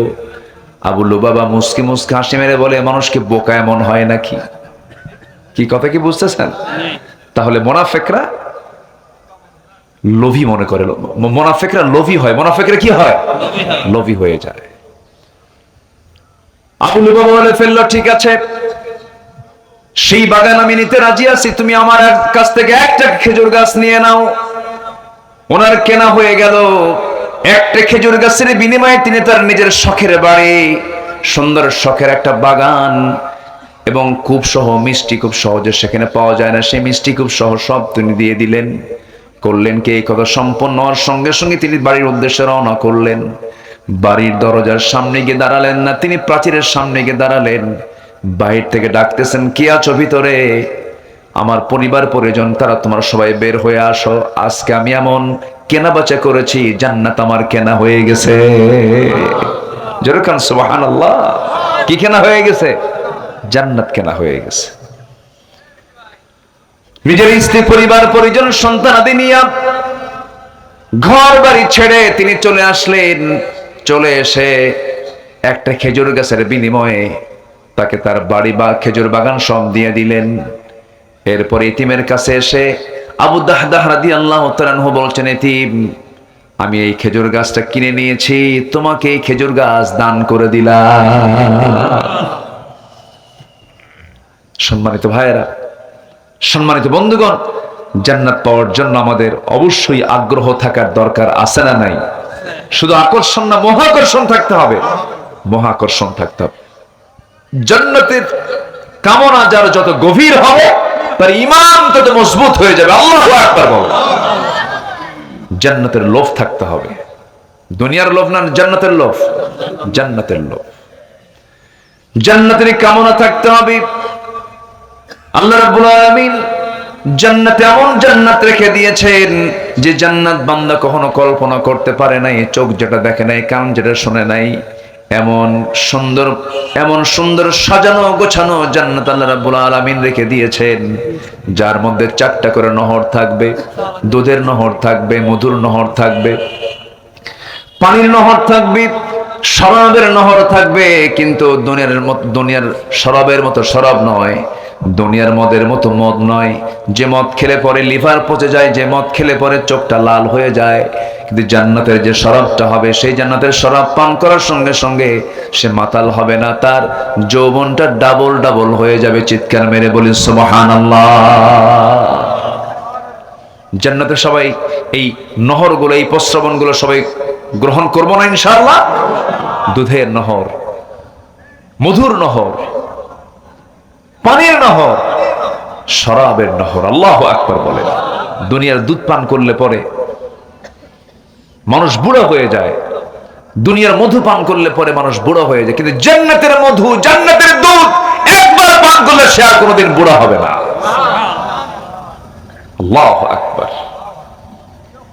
S1: আবু লুবাবা মুস্কি মুস্কি হাসি মেরে বলে, মানুষ কি বোকা এমন হয় নাকি? কি কথা কি বুঝতেছেন? তাহলে মুনাফিকরা লোভী মনে করে, মুনাফিকরা লোভী হয়, মুনাফিকরা কি হয়? লোভী হয়ে যায়। আবু লুবাবা বলে ফেললো, ঠিক আছে, সেই বাগান আমি নিতে রাজি আছি, তুমি আমার কাছ থেকে একটা খেজুর গাছ নিয়ে নাও। ওনার কেনা হয়ে গেল। একটা খেজুর গাছের বিনিময়ে তিনি তার নিজের শখের বাড়ি, সুন্দর শখের একটা বাগান এবং কূপ সহ মিষ্টি, খুব সহজে সেখানে পাওয়া যায় না, সেই মিষ্টি খুব সহ সব তিনি দিয়ে দিলেন। করলেন কি, এই কথা সম্পন্ন হওয়ার সঙ্গে সঙ্গে তিনি বাড়ির উদ্দেশ্যে রওনা করলেন। বাড়ির দরজার সামনে গিয়ে দাঁড়ালেন না, তিনি প্রাচীরের সামনে গিয়ে দাঁড়ালেন। বাহির থেকে ডাকতেছেন, কে আছো ভিতরে? আমার পরিবার পরিজন, তারা তোমার সবাই বের হয়ে আসো, আজকে আমি এমন কেনা বেচা করেছি, জান্নাত আমার কেনা হয়ে গেছে। যেরকম সুবহানাল্লাহ। কি কেনা হয়ে গেছে? জান্নাত কেনা হয়ে গেছে। নিজের স্ত্রী, পরিবার পরিজন, সন্তানাদি নিয়ে ঘর বাড়ি ছেড়ে তিনি চলে আসলেন। চলে এসে একটা খেজুর গাছের বিনিময়ে তাকে তার বাড়ি বা খেজুর বাগান সব দিয়ে দিলেন। এরপর ইতিমের কাছে এসে আবু দাহদাহ রাদিয়াল্লাহু তাআলা আনহু বলছেন, ইতিম, আমি এই খেজুর গাছটা কিনে নিয়েছি, তোমাকে এই খেজুর গাছ দান করে দিলাম। সম্মানিত ভাইয়েরা, সম্মানিত বন্ধুগণ, জান্নাত পাওয়ার জন্য আমাদের অবশ্যই আগ্রহ থাকার দরকার আছে না নাই? শুধু আকর্ষণ না, মহাকর্ষণ থাকতে হবে। মহাকর্ষণ থাকতে হবে। জান্নাতের কামনা যার যত গভীর হবে, তার ঈমান তত মজবুত হয়ে যাবে। আল্লাহু আকবার বলো। জান্নাতের লোভ থাকতে হবে। দুনিয়ার লোভ না, জান্নাতের লোভ। জান্নাতের লোভ, জান্নাতের কামনা থাকতে হবে। আল্লাহ রাব্বুল আলামিন জান্নাতে এমন জান্নাত রেখে দিয়েছেন যে জান্নাত বান্দা কখনো কল্পনা করতে পারে নাই, চোখ যেটা দেখে নাই, কান যেটা শুনে নাই, এমন সুন্দর সাজানো গোছানো জান্নাত আল্লাহ রাব্বুল আলামিন রেখে দিয়েছেন, যার মধ্যে 4টা করে নহর থাকবে। দুধের নহর থাকবে, মধুর নহর থাকবে, পানির নহর থাকবে, শরাবের নহর থাকবে। কিন্তু দুনিয়ার শরাবের মতো শরাব নয়, দুনিয়ার মদের মতো মদ নয়, যে মদ খেলে পরে লিভার পচে যায়, যে মদ খেলে পরে চোখটা লাল হয়ে যায়। কিন্তু জান্নাতের যে শরাবটা হবে, সেই জান্নাতের শরাব পান করার সঙ্গে সঙ্গে সে মাতাল হবে না, তার যৌবনটা ডাবল ডাবল হয়ে যাবে। চিৎকার মেরে বলি সুবহানাল্লাহ। জান্নাতের সবাই এই নহরগুলো, এই প্রস্রবণগুলো সবাই গ্রহণ করব না ইনশাআল্লাহ? দুধের নহর, মধুর নহর, পানির নহর, শরাবের নহর। আল্লাহু আকবার বলেন। দুনিয়ার দুধ পান করলে পরে মানুষ বুড়ো হয়ে যায়, দুনিয়ার মধু পান করলে পরে মানুষ বুড়ো হয়ে যায়, কিন্তু জান্নাতের মধু, জান্নাতের দুধ একবার পান করলে সে আর কোনোদিন বুড়ো হবে না। আল্লাহু আকবার।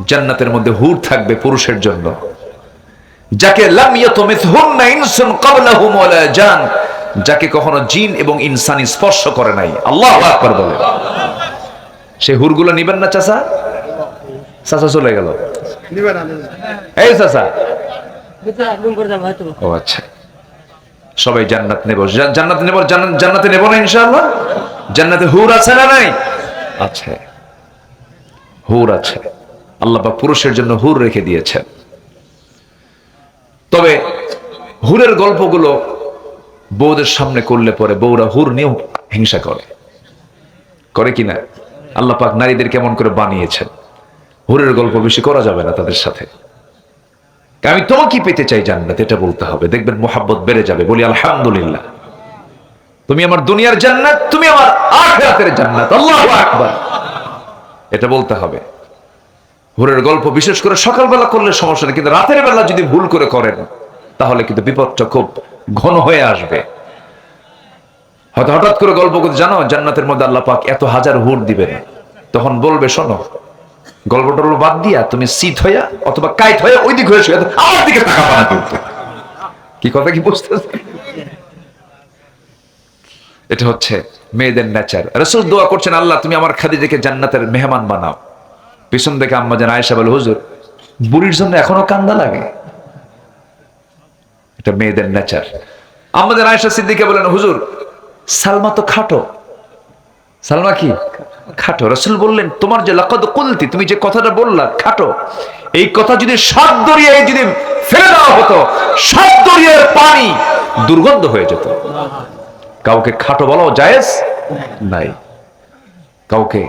S1: জান্নাতের মধ্যে হুর থাকবে পুরুষের জন্য, যাকে লাম ইয়াতমিথহুন্না ইনসুন ক্বাবলাহুম ওয়ালা জান, যাকে কখনো জিন এবং ইনসান স্পর্শ করে নাই। আল্লাহু আকবার বলে। সেই হুরগুলো নিবেন না চাচা? চাচা চলে গেল। এই চাচা, ও আচ্ছা, সবাই জান্নাত নেব, জান্নাত নেব, জান্নাতে নেব না ইনশাআল্লাহ? জান্নাতে হুর আছে না নাই? আছে, হুর আছে। আল্লাহ পাক পুরুষের জন্য হুর রেখে দিয়েছেন। তবে হুরের গল্পগুলো বউদের সামনে করলে পরে বউরা হুর নিয়েও হিংসা করে কিনা? আল্লাহ পাক নারীদের কেমন করে বানিয়েছেন। হুরের গল্প বেশি করা যাবে না তাদের সাথে। আমি তোমাকে পেতে চাই জান্নাত, এটা বলতে হবে, দেখবেন মোহাব্বত বেড়ে যাবে। বলি আলহামদুলিল্লাহ। তুমি আমার দুনিয়ার জান্নাত, তুমি আমার আখিরাতের জান্নাত। আল্লাহু আকবার, এটা বলতে হবে। হুরের গল্প বিশেষ করে সকালবেলা করলে সমস্যা নেই, কিন্তু রাতের বেলা যদি ভুল করে করেন তাহলে কিন্তু বিপদটা খুব ঘন হয়ে আসবে। হয়তো হঠাৎ করে গল্প করতে, জানো জান্নাতের মধ্যে আল্লাহ পাক এত হাজার হুর দিবেন, তখন বলবে শোনো, গল্পটা বাদ দিয়া তুমি সিট হইয়া অথবা কাইট হইয়া ওই দিক হয়ে শুয়ে আমার দিকে তাকাবা না। কিন্তু কি কথা কি বুঝতেছে? এটা হচ্ছে মেয়েদের নেচার। রাসূল দোয়া করছেন, আল্লাহ তুমি আমার খাদিজাকে জান্নাতের মেহমান বানাও। পিছন থেকে আম্মা জান আয়েশা বলে, হুজুর বুড়ির জন্য এখনো কান্দা লাগে? এটা মেয়েদের নেচার। আম্মা জান আয়েশা সিদ্দিকা বলেন, হুজুর সালমা তো খাটো। সালমা কি খাটো? রাসূল বললেন, তোমার যে লাকাদ কুলতি, তুমি যে কথাটা বললা খাটো, এই কথা যদি সাত দরিয়ায় যদি ফেলে দেওয়া হতো, সাত দরিয়ার পানি দুর্গন্ধ হয়ে যেত। কাউকে খাটো বলাও জায়েজ নাই, কাউকে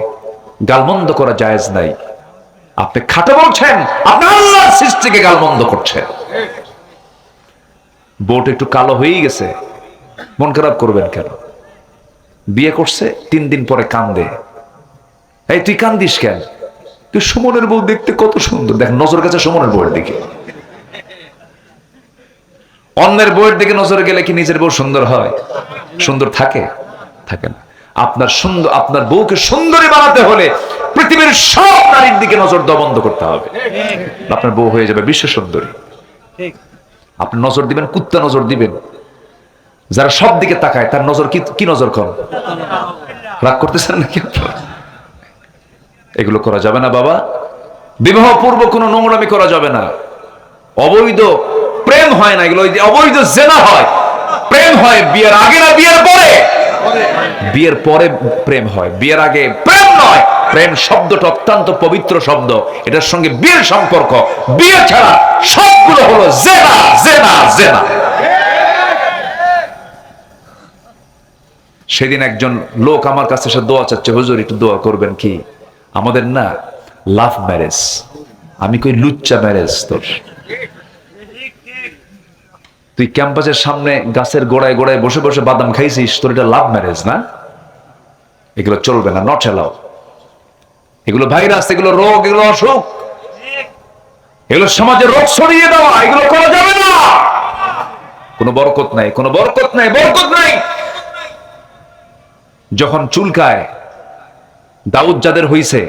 S1: গালমন্দ করা জায়েজ নাই। আপনি খাটো বলছেন, আপনি আল্লাহর সৃষ্টিকে গালমন্দ করছেন। বোট একটু কালো হয়েই গেছে, মন খারাপ করবেন কেন? বিয়ে করছে 3 দিন পরে কান্দে, এই তুই কান্দিস কেন? তুই সুমনের বউ দেখতে কত সুন্দর, দেখ নজর কাছে সুমনের বউয়ের দিকে। অন্যের বউয়ের দিকে নজরে গেলে কি নিজের বউ সুন্দর হয়? সুন্দর থাকে? থাকে না। আপনার সুন্দর, আপনার বউকে সুন্দরী বানাতে হলে পৃথিবীর সব নারীর দিকে নজর দেওয়া বন্ধ করতে হবে। আপনার বউ হয়ে যাবে বিশ্ব সুন্দরী। আপনি নজর দিবেন, কুত্তা নজর দিবেন। যারা সব দিকে তাকায় তার নজর কি নজর করেন? রাগ করতেছেন নাকি? এগুলো করা যাবে না বাবা। বিবাহ পূর্ব কোনো নোংরামি করা যাবে না। অবৈধ প্রেম হয় না, এগুলো অবৈধ জেনা হয়। প্রেম হয় বিয়ের আগে না বিয়ের পরে? বিয়ের পরে প্রেম হয়, বিয়ের আগে প্রেম নয়। প্রেম শব্দটা অত্যন্ত পবিত্র শব্দ, এটার সঙ্গে বিয়ের সম্পর্ক। বিয়ে ছাড়া সবগুলো হলো জেনা, জেনা, জেনা। সেদিন একজন লোক আমার কাছে এসে দোয়া চাচ্ছে, হুজুর একটু দোয়া করবেন কি? আমাদের না লাভ ম্যারেজ। আমি কই লুচ্চা ম্যারেজ তোর। তুই ক্যাম্পাসের সামনে গাছের গোড়ায় গোড়ায় বসে বসে বাদাম খাইছিস, তোর এটা লাভ ম্যারেজ না? এগুলো চলবে না, নট এলাও। এগুলো ভাইরাস, এগুলো রোগ, এগুলো অসুখ, এগুলো সমাজে রোগ ছড়িয়ে দেওয়া, এগুলো করা যাবে না। কোনো বরকত নাই, কোনো বরকত নাই, বরকত নাই। যখন চুলকায়, দাউদ যাদের হইছে,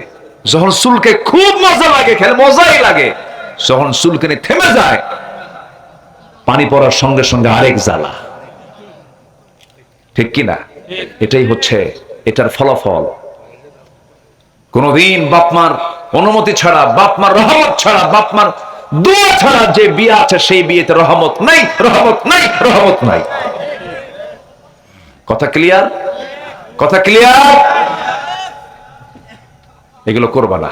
S1: যখন চুলকে খুব মজা লাগে, খেলে মজাই লাগে। যখন চুলকানি থেমে যায়, পানি পড়ার সঙ্গে সঙ্গে আরেক জ্বালা। ঠিক কিনা? এটাই হচ্ছে এটার ফলাফল। কোনদিন বাপমার অনুমতি ছাড়া, বাপমার রহমত ছাড়া, বাপমার দোয়া ছাড়া যে বিয়ে আছে, সেই বিয়েতে রহমত নাই, রহমত নাই, রহমত নাই। কথা ক্লিয়ার? কথা ক্লিয়ার? এগুলো করবা না।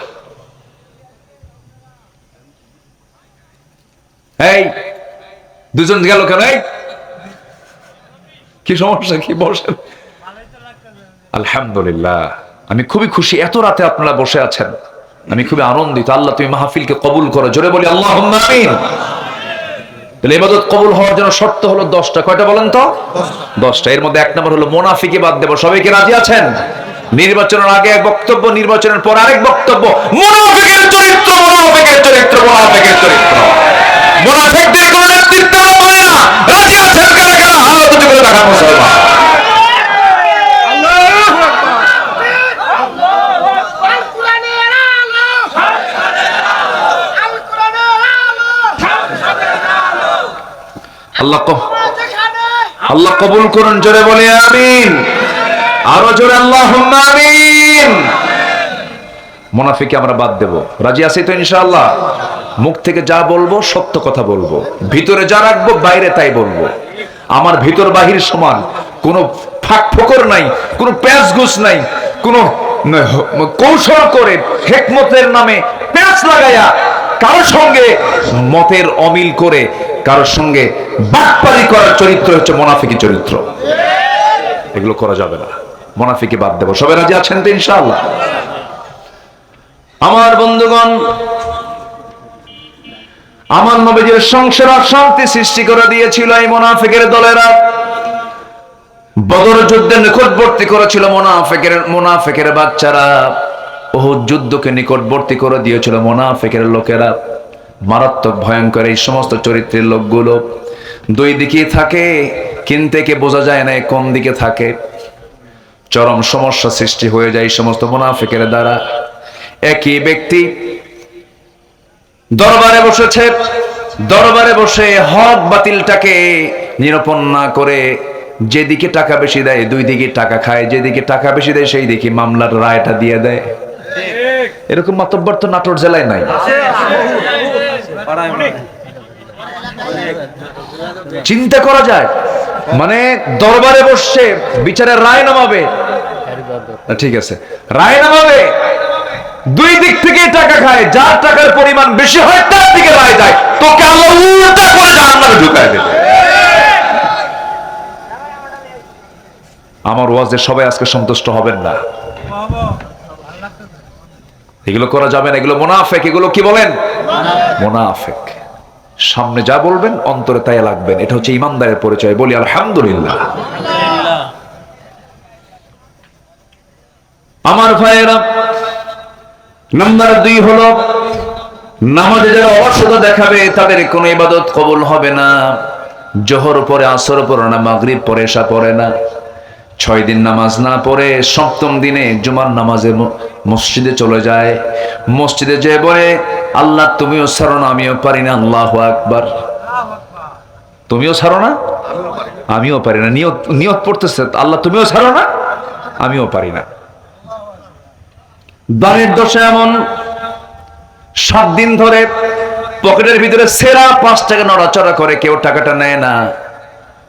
S1: এই দুজন গেল কেন? কি সমস্যা? কি বসেন? আলহামদুলিল্লাহ, আমি খুবই খুশি এত রাতে আপনারা বসে আছেন। আমি খুবই আনন্দিত। আল্লাহ তুমি মাহফিলকে কবুল করো। জোরে বলি আল্লাহুম্মা আমিন। তাহলে ইবাদত কবুল হওয়ার জন্য শর্ত হলো 10টা। কয়টা বলেন তো? 10টা। এর মধ্যে 1 নম্বর হলো মুনাফিকে বাদ দেব। সবাই কি রাজি আছেন? নির্বাচনের আগে এক বক্তব্য, নির্বাচনের পর আরেক বক্তব্য। মুনাফিকের চরিত্র, মুনাফিকের চরিত্র, মুনাফিকের চরিত্র। মুনাফিকদের কোনো নেতৃত্ব হয় না। রাজি আছেন কারা কারা? হাত উঁচু করে দেখান মুসলমান। আল্লাহ কবুল করুন। জোরে বলে আমিন। আরো জোরে আল্লাহুম্মা আমিন। মুনাফিককে আমরা বাদ দেব। রাজি আছি তো ইনশাআল্লাহ? মুখ থেকে যা বলবো সত্য কথা বলবো, ভিতরে যা রাখবো বাইরে তাই বলবো। আমার ভিতর বাহির সমান, কোনো ফাঁক ফোকর নাই, কোনো প্যাঁচগুছ নাই, কোনো কৌশল করে হিকমতের নামে প্যাঁচ লাগাইয়া কারোর সঙ্গে মতের অমিল করে কারোর সঙ্গে বাটপারি করার চরিত্র হচ্ছে মুনাফিকি চরিত্র। এগুলো করা যাবে না। মুনাফিকি বাদ দেব। সবাই রাজি আছেন তো ইনশাআল্লাহ? আমার বন্ধুগণ, আমার নবীজির সংসারে শান্তি সৃষ্টি করে দিয়েছিল এই মুনাফিকের দলেরা। বদর যুদ্ধে নিকটবর্তী করেছিল মুনাফিকের বাচ্চারা। উহুদ যুদ্ধকে নিকটবর্তী করে দিয়েছিল মুনাফিকের লোকেরা। মারাত্মক ভয়ঙ্কর এই সমস্ত চরিত্রের লোকগুলো দুই দিকেই থাকে, কিন্তু কে বোঝা যায় না কোন দিকে থাকে। চরম সমস্যা সৃষ্টি হয়ে যায় এই সমস্ত মুনাফিকের দ্বারা। একই ব্যক্তি দরবারে বসেছে, দরবারে বসে হক বাতিলটাকে নিরূপণ না করে যেদিকে টাকা বেশি দেয় দুই দিকে টাকা খায়, যেদিকে টাকা বেশি দেয় সেই দিকে মামলার রায়টা দিয়ে দেয়। এরকম মাতব্বর তো নাটোর জেলায় নাই। চিন্তা করা যায়, মানে দরবারে বসছে বিচারের রায় নামাবে, ঠিক আছে রায় নামাবে, দুই দিক থেকে টাকা খায়, যার টাকার পরিমাণ বেশি হয় তার দিকে রায় যায়, তোকে আল্লাহ উল্টা করে জাহান্নামে ঢুকায় দেবে। আমার ওয়াজে সবাই আজকে সন্তুষ্ট হবেন না, এগুলো করা যাবে না, এগুলো মুনাফিক, এগুলো কি বলেন মুনাফিক। সামনে যা বলবেন অন্তরে তাই লাগবেন, এটা হচ্ছে ইমানদারের পরিচয়। বলি আলহামদুলিল্লাহ। আমার ভাইয়েরা, নাম্বার 2 হলো নামাজে যারা অসৎ দেখাবে তাদের কোনো ইবাদত কবুল হবে না। জোহর পরে আসর পরে না, মাগরিব পরে এশা পরে না, 6 দিন নামাজ না পড়ে 7ম দিনে জুমার নামাজে মসজিদে চলে যায়। মসজিদে যে বলে আল্লাহ তুমিও ছাড়ো না আমিও পারি না, আল্লাহু আকবার, তুমিও ছাড়ো না আমিও পারি না, নিয়ত পড়তেছে আল্লাহ তুমিও ছাড়ো না আমিও পারি না। দানের দশা এমন 7 দিন ধরে পকেটের ভিতরে সেরা 5 টাকা নড়াচড়া করে, কেউ টাকাটা নেয় না,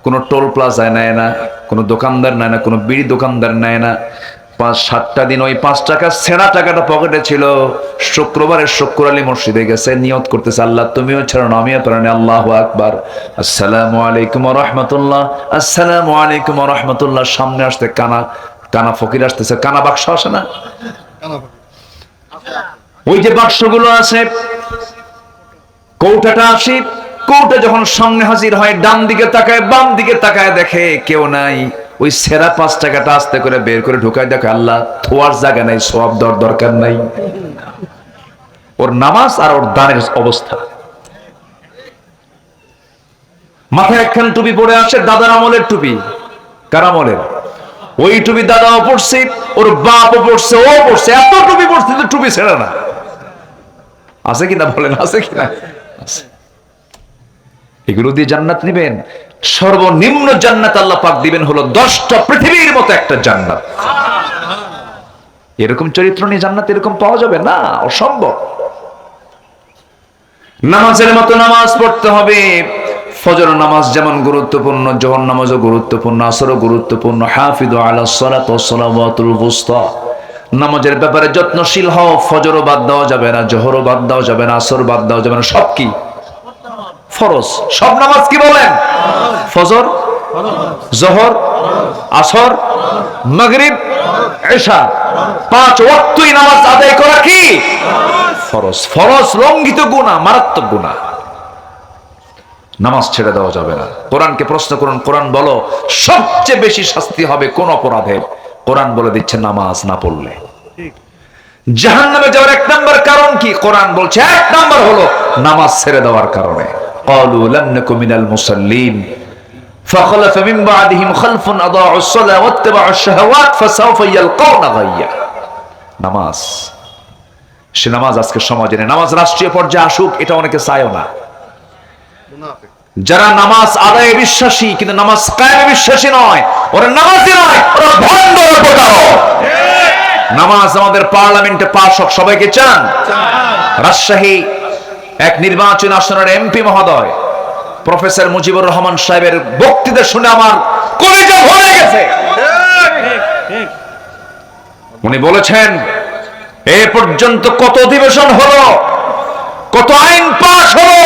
S1: কোনো টোল প্লাজায় নেয় না, কোনো দোকানদার নেয় না, কোনো বিড়ি দোকানদার নেয় না। 5-7টা দিন ওই 5 টাকা ছেঁড়া টাকাটা পকেটে ছিল। শুক্রবারে শুক্র আলী মসজিদে গেছে, নিয়ত করতেছে আল্লাহ তুমিও ছেড়ো না আমিও পারি না, আল্লাহু আকবার, আসসালামু আলাইকুম ওয়া রাহমাতুল্লাহ, আসসালামু আলাইকুম ওয়া রাহমাতুল্লাহ। সামনে আসতে কানা ফকির আসতেছে, কানা বাক্স আসে না, ওই যে বাক্সগুলো আছে, কৌটাটা আসে, কৌটা যখন সামনে হাজির হয় ডান দিকে তাকায় বাম দিকে তাকায় দেখে কেউ নাই, ওই সেরা 5 টাকাটা আস্তে করে বের করে ঢুকায় দেখে আল্লাহ থোয়ার জায়গা নাই, সব দরকার নাই। ওর নামাজ আর ওর দানের অবস্থা। মাথায় একখান টুপি পরে আসে, দাদার আমলের টুপি। কার আমলের? ওই টুপি দাদাও পড়ছে, ওর বাপও পড়ছে, ও পড়ছে, এত টুপি পড়ছে তো টুপি ছেড়ে না। আছে কিনা বলেন, আছে কিনা? এগুলো দিয়ে জান্নাত নিবেন? সর্বনিম্ন জান্নাত আল্লাহ পাক দিবেন হলো 10টা পৃথিবীর মতো একটা জান্নাত। এরকম চরিত্র নিয়ে জান্নাত এরকম পাওয়া যাবে না, অসম্ভব। নামাজের মতো নামাজ পড়তে হবে। ফজর নামাজ যেমন গুরুত্বপূর্ণ, জোহর নামাজও গুরুত্বপূর্ণ, আসরও গুরুত্বপূর্ণ। হাফিযু আলাস সালাত ওয়াস সালাওয়াতুল ওয়ুসতা, নামাজের ব্যাপারে যত্নশীল হও। ফজরও বাদ দেওয়া যাবে না, জোহরও বাদ দেওয়া যাবে না, আসর বাদ দেওয়া যাবে না, সব কি ফরজ। সব নামাজ কি বলেন? ফজর, জোহর, আসর, মাগরিব, এশা, 5 ওয়াক্তই নামাজ আদায় করা কি ফরজ। ফরজ লঙ্ঘিত গুনাহ, মারাত্মক গুনাহ, নামাজ ছেড়ে দেওয়া যাবে না। কোরআনকে প্রশ্ন করুন, কোরআন বলো সবচেয়ে বেশি শাস্তি হবে কোন অপরাধের? কোরআন বলে দিচ্ছে নামাজ না পড়লে। জাহান্নামে যাওয়ার 1 নাম্বার কারণ কি? কোরআন বলছে 1 নাম্বার হলো নামাজ ছেড়ে দেওয়ার কারণে। ক্বালু লাম নাকু মিনাল মুসাল্লিন ফাখলাফা মিন বা'দিহিম খালফুন আদাউস সালাহ ওয়াত্তাবাউশ শাহাওয়াত ফাসাউফা ইয়ালকাউনা গায়্যা। নামাজ, সে নামাজ আজকে সমাজে নেই। নামাজ রাষ্ট্রীয় পর্যায়ে আসুক এটা অনেকে চায়ও না। যারা নামাজ আদায়ে বিশ্বাসী কিন্তু নামাজ কায়েমে বিশ্বাসী নয়, ওরা নামাজি নয়, ওরা ভণ্ড প্রতারক। নামাজ আমাদের পার্লামেন্টে পাস হোক, সবাইকে চান? রাজশাহী এক নির্বাচন আসনের এমপি মহোদয় প্রফেসর মুজিবুর রহমান সাহেবের বক্তৃতা শুনে আমার কলিজা ভরে গেছে। উনি বলেছেন এ পর্যন্ত কত অধিবেশন হলো, কত আইন পাস হলো,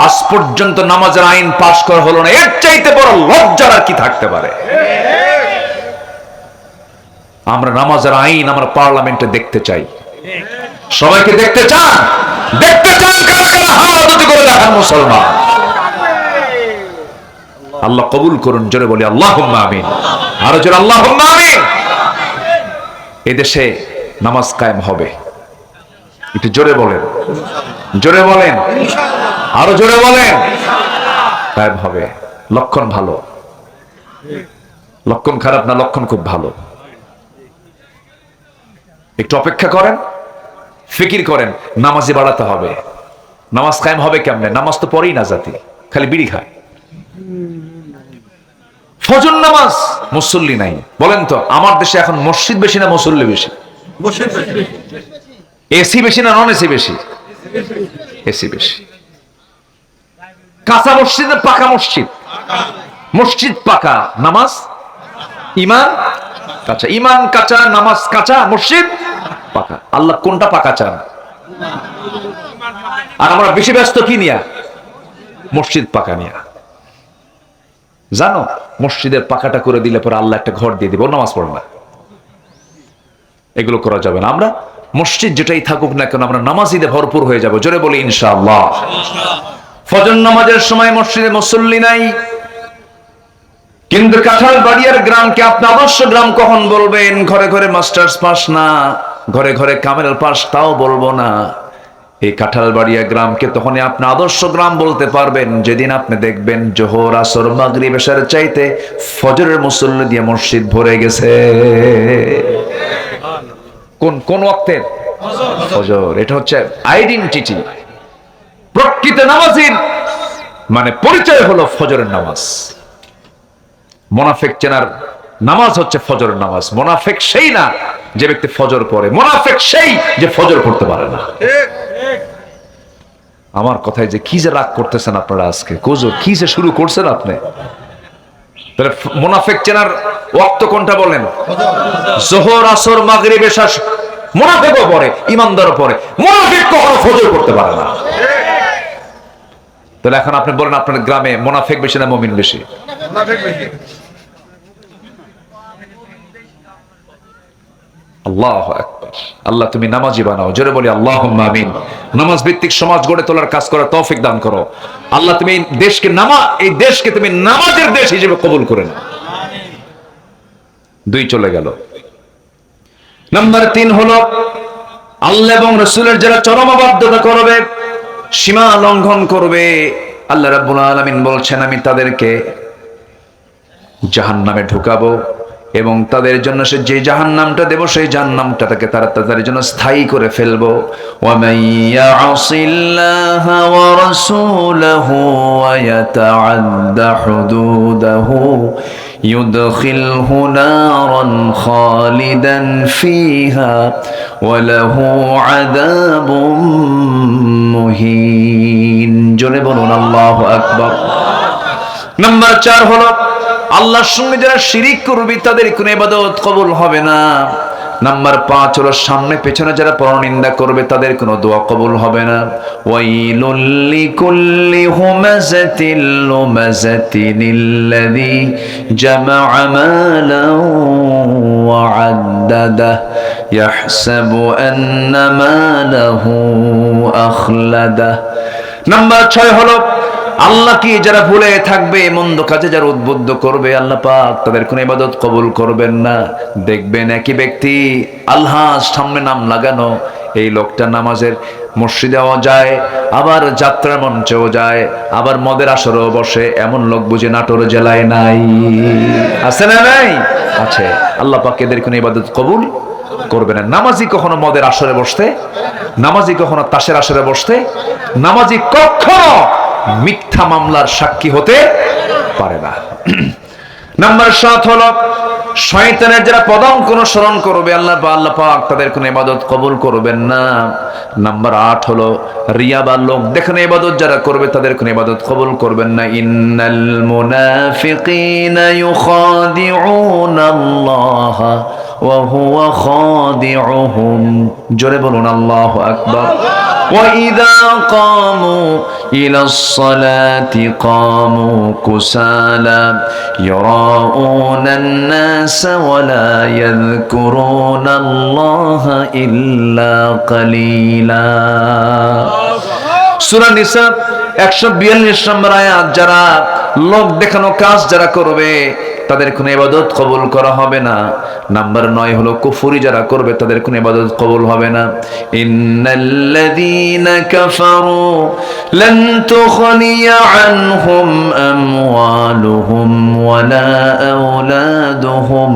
S1: আজ পর্যন্ত নামাজের আইন পাস করা হলো না। এর চাইতে বড় লজ্জার আর কি থাকতে পারে? আমরা নামাজের আইন আমরা পার্লামেন্টে দেখতে চাই। সবাইকে দেখতে চান? দেখতে চান কারা কারা হাত উঁচু করে দেখান মুসলমান। আল্লাহ কবুল করুন, জোরে বলি আল্লাহুম্মা আমিন। আরো জোরে আল্লাহুম্মা আমিন। এই দেশে নামাজ কায়েম হবে, একটু জোরে বলেন, জোরে বলেন, আরো জোরে বলেন। কায়েম হবে। লক্ষণ ভালো, লক্ষণ খারাপ না, লক্ষণ খুব ভালো। একটু অপেক্ষা করেন, ফিকির করেন, নামাজি বাড়াতে হবে। নামাজ কায়েম হবে কেমনে? নামাজ তো পড়েই না জাতি, খালি বিড়ি খায়। ফজর নামাজ মুসল্লি নাই। বলেন তো আমার দেশে এখন মসজিদ বেশি না মুসল্লি বেশি? এসি বেশি না নন এসি বেশি? এসি বেশি। কাঁচা মসজিদ না পাকা মসজিদ? মসজিদ পাকা, নামাজ ইমান কাঁচা। ইমান কাঁচা, নামাজ কাঁচা, মসজিদ পাকা। আল্লাহ কোনটা পাকা চান? আর আমরা বেশি ব্যস্ত কি নিয়া? মসজিদ পাকা নিয়া। জানো মসজিদের পাকাটা করে দিলে পরে আল্লাহ একটা ঘর দিয়ে দিব, নামাজ পড়ে না। এগুলো করা যাবে না। আমরা মসজিদ যেটাই থাকুক না কেন আমরা নামাজিদে ভরপুর হয়ে যাব। জোরে বলি ইনশাআল্লাহ। ফজর নামাজের সময় মসজিদে মুসল্লি নাই, কিন্তু কাঁঠালবাড়িয়ার গ্রামকে আপনি আদর্শ গ্রাম কখন বলবেন? ঘরে ঘরে মাস্টার্স পাস না, ঘরে ঘরে কামেল পাস, তাও বলবো না। এই কাঁঠালবাড়িয়া গ্রামকে তখনই আপনি আদর্শ গ্রাম বলতে পারবেন যেদিন আপনি দেখবেন জোহর, আসর, মাগরিব, এশার চাইতে ফজরের মুসল্লি দিয়ে মসজিদ ভরে গেছে। কোন কোন ওয়াক্তের? ফজর। এটা হচ্ছে আইডেন্টিটি। প্রকৃত নামাজীর মানে পরিচয় হলো ফজরের নামাজ। মুনাফিক চেনার নামাজ হচ্ছে ফজরের নামাজ। মুনাফিক সেই না যে ব্যক্তি ফজর পড়ে, মুনাফিক সেই যে ফজর পড়তে পারে না। আমার কথায় যে কি যে রাগ করতেছেন আপনারা আজকে, কুজো কি যে শুরু করছেন আপনি। তাহলে মুনাফিক চেনার ওয়াক্ত কোনটা বলেন? যোহর, আসর, মাগরিব, এশা। মুনাফিকও পড়ে, ইমানদারও পড়ে, মুনাফিক কখনো ফজর পড়তে পারে না। তাহলে এখন আপনি বলেন আপনার গ্রামে মুনাফিক বেশি না মুমিন বেশি? আল্লাহু আকবার। আল্লাহ তুমি নামাজি বানাও। জোরে বলি আল্লাহুম্মা আমিন। নামাজ ভিত্তিক সমাজ গড়ে তোলার কাজ করার তৌফিক দান করো আল্লাহ। তুমি এই দেশকে তুমি নামাজের দেশ হিসেবে কবুল করে নাও। দুই চলে গেল। নাম্বার 3 হলো আল্লাহ এবং রাসূলের যারা চরম অবাধ্যতা করবে, সীমা লঙ্ঘন করবে, আল্লাহ রাব্বুল আলামিন বলছেন আমি তাদেরকে জাহান্নামে ঢুকাবো এবং তাদের জন্য সে যে জাহান্নামটা দেব সেই জাহান্নামটা তাদের জন্য স্থায়ী করে ফেলবো। ওয়া মাইয়াসিল্লাহা ওয়া রাসূলাহু ওয়া ইয়াতাআদ্দা হুদুদাহু ইউদখিলহু নারান খালিদান ফিহা ওয়া লাহু আযাবুম মুহিন। জোরে বলুন আল্লাহু আকবার। নাম্বার 4 হলো আল্লাহর সঙ্গে যারা শিরিক করবে তাদের কোনো ইবাদত কবুল হবে না। নাম্বার 5 হলো সামনে পেছনে যারা পরনিন্দা করবে তাদের কোনো দোয়া কবুল হবে না। ওয়াইলুল লিকুল্লি হুমাযাতিল লুমাযাতিনিল্লাযী জামা'a মালান ওয়া আদ্দাদাহ ইয়াহসাবু আন্না মালাহু আখলাদাহ। নাম্বার 6 হলো আল্লাহকে যারা ভুলে থাকবে, মন্দ কাজে যারা উদ্বুদ্ধ করবে, আল্লাহ পাক তাদের কোনো ইবাদত কবুল করবেন না। দেখবেন একই ব্যক্তি আল্লাহর সামনে নাম লাগানো, এই লোকটা নামাজের মসজিদেও যায়, আবার যাত্রার মঞ্চেও যায়, আবার মদের আসরেও বসে। এমন লোক বুঝে নাটোর জেলায় নাই? আছে না নাই? আছে। আল্লাহ পাক এদের কোনো ইবাদত কবুল করবে না। নামাজি কখনো মদের আসরে বসতে, নামাজি কখনো তাসের আসরে বসতে, নামাজি কখনো মিথ্যা মামলার সাক্ষী হতে পারে না। নাম্বার 7 হলো শয়তানের যারা পদাঙ্ক অনুসরণ করবে, আল্লাহ পাক তাদের কোনো ইবাদত কবুল করবেন না। নাম্বার 8 হলো রিয়া বা লোক দেখানো ইবাদত যারা করবে তাদের কোনো ইবাদত কবুল করবেন না। ইন্নাল মুনাফিকিনা ইউখাদিউনা আল্লাহ ওয়া হুয়া খাদিউহুম। জোরে বলুন আল্লাহু আকবার। وَإِذَا قَامُوا إِلَى الصَّلَاةِ قَامُوا كُسَالَى يُرَاءُونَ النَّاسَ وَلَا يَذْكُرُونَ اللَّهَ إِلَّا قَلِيلًا। সূরা নিসা 142 নম্বর আয়াত। যারা লোক দেখানো কাজ যারা করবে তাদের কোনো ইবাদত কবুল করা হবে না। নাম্বার 9 হলো কুফরি যারা করবে তাদের কোনো ইবাদত কবুল হবে না। ইন্নাল্লাযীনা কাফারু লান তুগনিয়া আনহুম আমওয়ালুহুম ওয়ালা আওলাদুহুম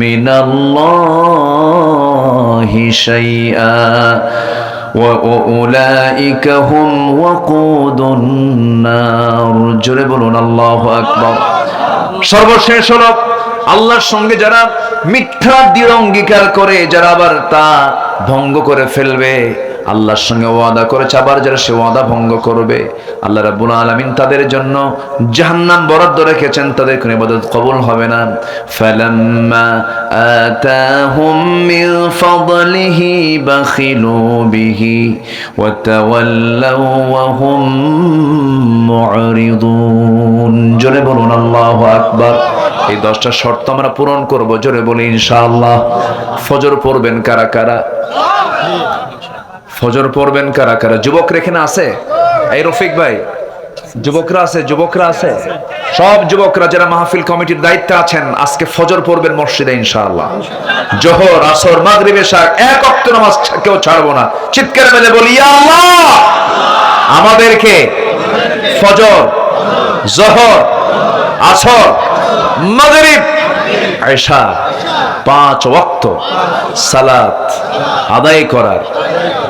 S1: মিনাল্লাহি শাইআ ওয়া উলাইকা হুম ওয়াকুদুন নার। জোরে বলুন আল্লাহু আকবার। সর্বশেষ হলো আল্লাহর সঙ্গে যারা মিথ্যা দৃঢ় অঙ্গীকার করে, যারা আবার তা ভঙ্গ করে ফেলবে, আল্লাহর সঙ্গে ওয়াদা করেছে আবার যারা সে ওয়াদা ভঙ্গ করবে, আল্লাহ রাব্বুল আলামিন তাদের জন্য জাহান্নাম বরাদ্দ রেখেছেন, তাদের কোনো ইবাদত কবুল হবে না। ফালাম্মা আতাহুম মিন ফাদলিহি বাখিলু বিহি ওয়া তাওয়াল্লাউ ওয়া হুম মুরিদুন। জোরে বলুন আল্লাহু আকবার। এই 10টা শর্ত আমরা পূরণ করব, জোরে বলি ইনশাআল্লাহ। ফজর পড়বেন কারা কারা? ফজর পড়বেন কারা কারা? যুবকরা এখানে আছে? এই রফিক ভাই, যুবকরা আছে? যুবকরা আছে? সব যুবকরা যারা মাহফিল কমিটির দায়িত্বে আছেন আজকে ফজর পড়বেন মসজিদে ইনশাআল্লাহ। জোহর, আসর, মাগরিব, এশা এক ওয়াক্ত নামাজ কেউ ছাড়বো না। চিৎকার মেলে বলি ইয়া আল্লাহ, আমাদেরকে ফজর, জোহর, আসর, মাগরিব, এশা 5 ওয়াক্ত সালাত আদায় করার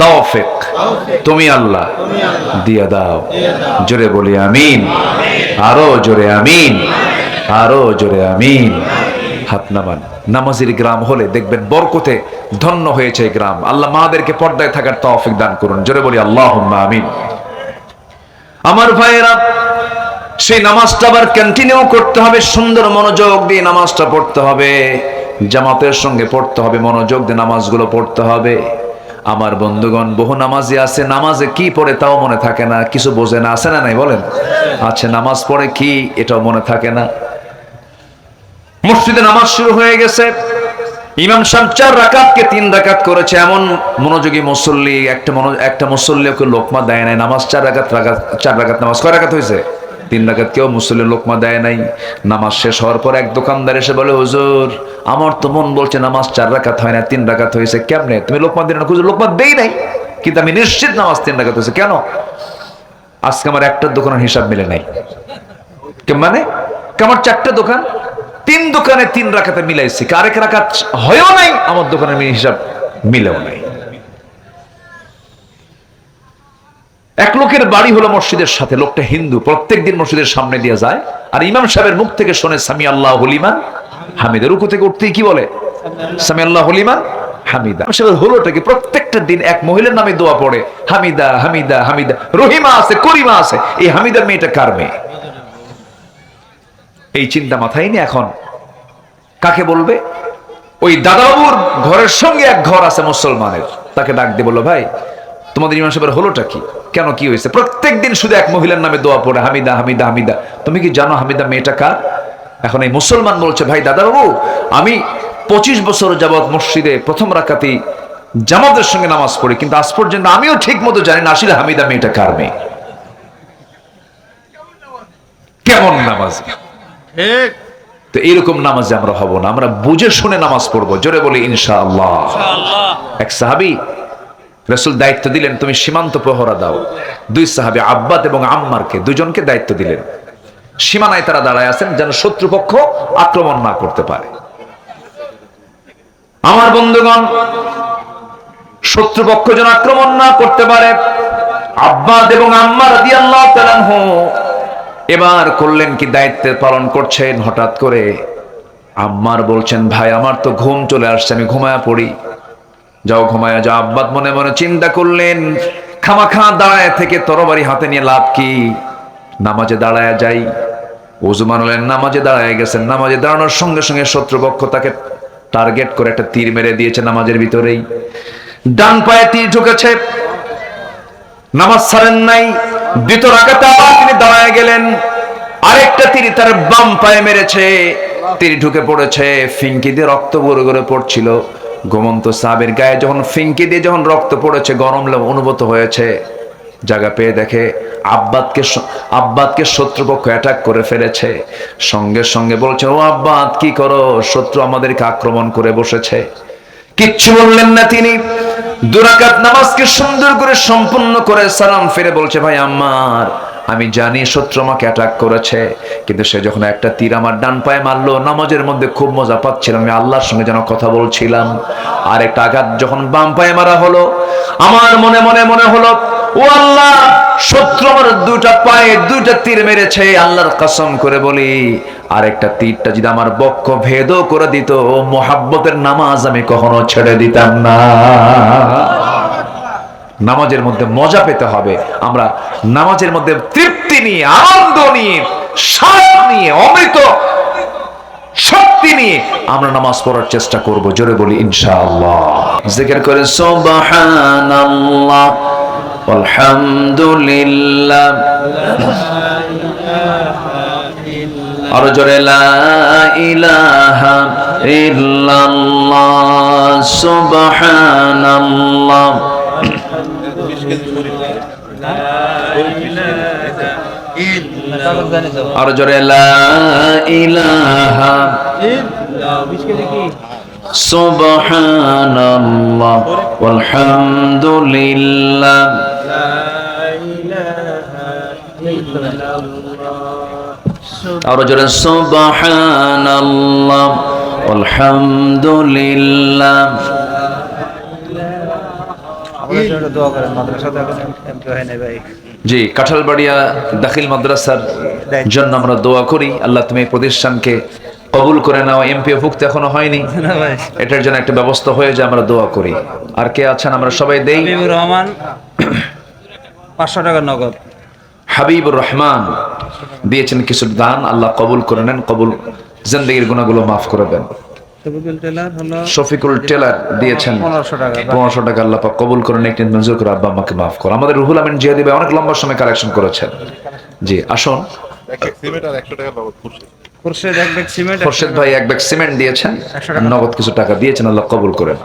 S1: তৌফিক তুমি আল্লাহ দিয়ে দাও। জোরে বলি আমিন, আরো জোরে আমিন, আরো জোরে আমিন। হাত নামান। নামাজের গ্রাম হলে দেখবেন বরকতে ধন্য হয়েছে এই গ্রাম। আল্লাহ মাদেরকে পর্দায় থাকার তৌফিক দান করুন। জোরে বলি আল্লাহুম্মা আমিন। আমার ভাইয়েরা, সেই নামাজটা আবার কন্টিনিউ করতে হবে, সুন্দর মনোযোগ দিয়ে নামাজটা পড়তে হবে, জামাতের সঙ্গে পড়তে হবে, মনোযোগ দিয়ে নামাজগুলো পড়তে হবে। আমার বন্ধুগণ, বহু নামাজি আছে নামাজে কি পড়ে তাও মনে থাকে না, কিছু বোঝে না, আছে না নাই বলেন? আছে, নামাজ পড়ে কি এটাও মনে থাকে না। মসজিদে নামাজ শুরু হয়ে গেছে, ইমাম সাহেব 4 রাকাতকে 3 রাকাত করেছে, এমন মনোযোগী মুসল্লি একটা মুসল্লিকে লোকমা দেয় নাই। নামাজ 4 রাকাত নামাজ কয় রাকাত হয়েছে? 3 রাকাত। কেউ মুসল্লি লোকমা দেয় নাই। নামাজ শেষ হওয়ার পর এক দোকানদার এসে বলে, হুজুর আমার তো মন বলছে নামাজ 4 রাকাত হয় না, 3 রাকাত হয়েছে, কেমনে তুমি লোকমা দিলে না? হুজুর লোকমা দেই নাই, কিন্তু আমি নিশ্চিত নামাজ 3 রাকাত হয়েছে। কেন? আজকে আমার একটা দোকানের হিসাব মিলে নাই। মানে আমার 4টা দোকান, 3 দোকানে 3 রাকাতে মিলাইছি, আরেক রাকাত হয়ও নাই, আমার দোকানের হিসাব মিলেও নাই। এক লোকের বাড়ি হলো মসজিদের সাথে, লোকটা হিন্দু, প্রত্যেকদিন মসজিদের সামনে দিয়ে যায়, আর ইমাম সাহেবের মুখ থেকে শোনে সামি আল্লাহু লিমান হামিদা। রুকু থেকে উঠতেই কি বলে? সামি আল্লাহু লিমান হামিদা। সাহেবের হলোটা কি? প্রত্যেকটা দিন এক মহিলার নামে দোয়া পড়ে, হামিদা হামিদা হামিদা। রহিমা আছে, করিমা আছে, এই হামিদার মেয়েটা কার মেয়ে? এই চিন্তা মাথায় নিয়ে এখন কাকে বলবে? ওই দাদাবাবুর ঘরের সঙ্গে এক ঘর আছে মুসলমানের, তাকে ডাক দিয়ে বললো, ভাই তোমাদের ইমাম সাহেবের হলোটা কি? কেন, কি হয়েছে? প্রত্যেকদিন শুধু এক মহিলার নামে দোয়া পড়ে, হামিদা হামিদা হামিদা। তুমি কি জানো হামিদা মেয়েটা কার? এখন এই মুসলমান বলছে, ভাই দাদাবাবু আমি 25 বছর যাবৎ মসজিদে প্রথম রাকাতি জামাতের সঙ্গে নামাজ পড়ি, কিন্তু আজ পর্যন্ত আমিও ঠিক মতো জানি না আসলে হামিদা মেয়েটা কার মেয়ে। কেমন নামাজ? তো এইরকম নামাজে আমরা হব না, আমরা বুঝে শুনে নামাজ পড়বো। জোরে বলি ইনশাআল্লাহ। এক সাহাবী রাসূল দায়িত্ব দিলেন, তুমি সীমান্ত প্রহরা দাও। 2 সাহাবী আব্বাদ এবং আম্মারকে, দুজনকে দায়িত্ব দিলেন। সীমানায় তারা দাঁড়ায় আছেন যেন শত্রুপক্ষ আক্রমণ না করতে পারে। আমার বন্ধুগণ, শত্রুপক্ষ যেন আক্রমণ না করতে পারে, আব্বাদ এবং আম্মার রাদিয়াল্লাহু তাআলা আনহু এবার করলেন কি, দায়িত্ব পালন করছেন। হঠাৎ করে আম্মার বলছেন, ভাই আমার তো ঘুম চলে আসছে, আমি ঘুমায়া পড়ি। যাও ঘুমায়া যাও। আব্বাদ মনে মনে চিন্তা করলেন, খামাখা দাঁড়ায় থেকে তরবারি হাতে নিয়ে লাভ কি, নামাজে দাঁড়ায় যাই। ওযু মানলেন, নামাজে দাঁড়ায় গেছেন। নামাজে দাঁড়ানোর সঙ্গে সঙ্গে শত্রুপক্ষ তাকে টার্গেট করে একটা তীর মেরে দিয়েছে নামাজের ভিতরেই। ডান পায়ে তীর ঢুকেছে, নামাজ ছাড়েন নাই। 2 রাকাতে আবার তিনি দাঁড়ায় গেলেন, আরেকটা তীর তার বাম পায়ে মেরেছে, তীর ঢুকে পড়েছে, ফিঙ্কি দিয়ে রক্ত গড়ে গড়ে পড়ছিল। ঘুমন্ত সাহাবীর গায়ে যখন ফিঙ্কি দিয়ে যখন রক্ত পড়েছে, গরম অনুভূত হয়েছে। জায়গা পেয়ে দেখে আব্বাদকে শত্রুপক্ষ অ্যাটাক করে ফেলেছে। সঙ্গে সঙ্গে বলছে, ও আব্বাদ কি করো? শত্রু আমাদেরকে আক্রমণ করে বসেছে। কিচ্ছু বললেন না তিনি। 2 রাকাত নামাজকে সুন্দর করে সম্পূর্ণ করে সালাম ফিরে বলছে, ভাই আম্মার আমি জানি শত্রু আমাকে অ্যাটাক করেছে, কিন্তু সে যখন একটা তীর আমার ডান পায়ে মারলো, নামাজের মধ্যে খুব মজা পাচ্ছিলাম, আমি আল্লাহর সঙ্গে যেন কথা বলছিলাম। আর একটা আঘাত যখন বাম পায়ে মারা হলো, আমার মনে মনে হলো ও আল্লাহ, শত্রু আমার দুইটা পায়ে দুইটা তীর মেরেছে, আল্লাহর কসম করে বলি আরেকটা তীরটা যদি আমার বক্ষ ভেদও করে দিত, মোহাব্বতের নামাজ আমি কখনো ছেড়ে দিতাম না। নামাজের মধ্যে মজা পেতে হবে, আমরা নামাজের মধ্যে তৃপ্তি নিয়ে, আনন্দ নিয়ে, স্বাদ নিয়ে, অমৃত শক্তি নিয়ে আমরা নামাজ পড়ার চেষ্টা করব। জোরে বলি ইনশাআল্লাহ। জিকির করে সুবহানাল্লাহ আলহামদুলিল্লাহ, আর জোরে লা ইলাহা ইল্লাল্লাহ সুবহানাল্লাহ। আর জোরে লা ইলাহা সুবহানাল্লাহ আলহামদুলিল্লাহ। আর জোরে সুবহানাল্লাহ আলহামদুলিল্লাহ। জি, কাঁঠালবাড়িয়া দাখিল মাদ্রাসার জন্য আমরা দোয়া করি, আল্লাহ তুমি এই প্রতিষ্ঠানকে কবুল করে নাও। এমপিও ভুক্ত এখনো হয়নি, এটার জন্য একটা ব্যবস্থা হয়ে যায়, আমরা দোয়া করি। আর কে আছেন আমরা সবাই দেই।
S2: হাবিবুর রহমান 500 টাকা নগদ।
S1: হাবিবুর রহমান দিয়েছেন কিছু দান, আল্লাহ কবুল করে নেন, কবুল জিন্দেগির গুনাহগুলো মাফ করে দেন। শফিকুল টেলার দিয়েছেন 1500 টাকা, আল্লাহ পাক কবুল করেন, একটি মঞ্জুর করে আব্বা আমাকে মাফ করো। আমাদের রুহুল আমিন জিয়াদি ভাই অনেক লম্বা সময় কালেকশন করেছেন। জি আসুন, খোরশেদ ভাই এক ব্যাগ সিমেন্ট দিয়েছেন, নগদ কিছু টাকা দিয়েছেন, আল্লাহ কবুল করেন।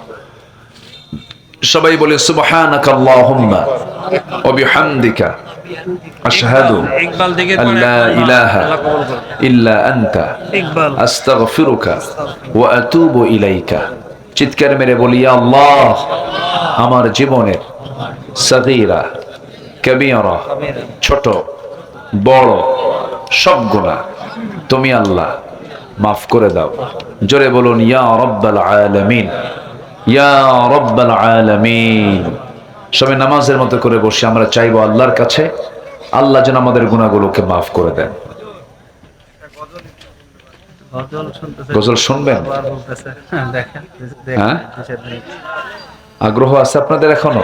S1: সবাই বলে সুবহানাকা আল্লাহুম্মা ওয়া বিহামদিকা আশহাদু আল্লা ইলাহা ইল্লা আনতা আস্তাগফিরুকা ওয়া আতুবু ইলাইকা। চিৎকার মেরে বলি ইয়া আল্লাহ, আমার জীবনের সগীরা কবীরা, ছোট বড় সব গুনাহ তুমি আল্লাহ মাফ করে দাও। জোরে বলুন ইয়া রাব্বাল আলামিন, ইয়া রাব্বাল আলামিন। সবাই নামাজের মতো করে বসে আমরা চাইবো আল্লাহর কাছে, আল্লাহ যেন আমাদের গুনাহগুলোকে মাফ করে দেন। গজল শুনবেন? হ্যাঁ, আগ্রহ আছে আপনাদের এখনো?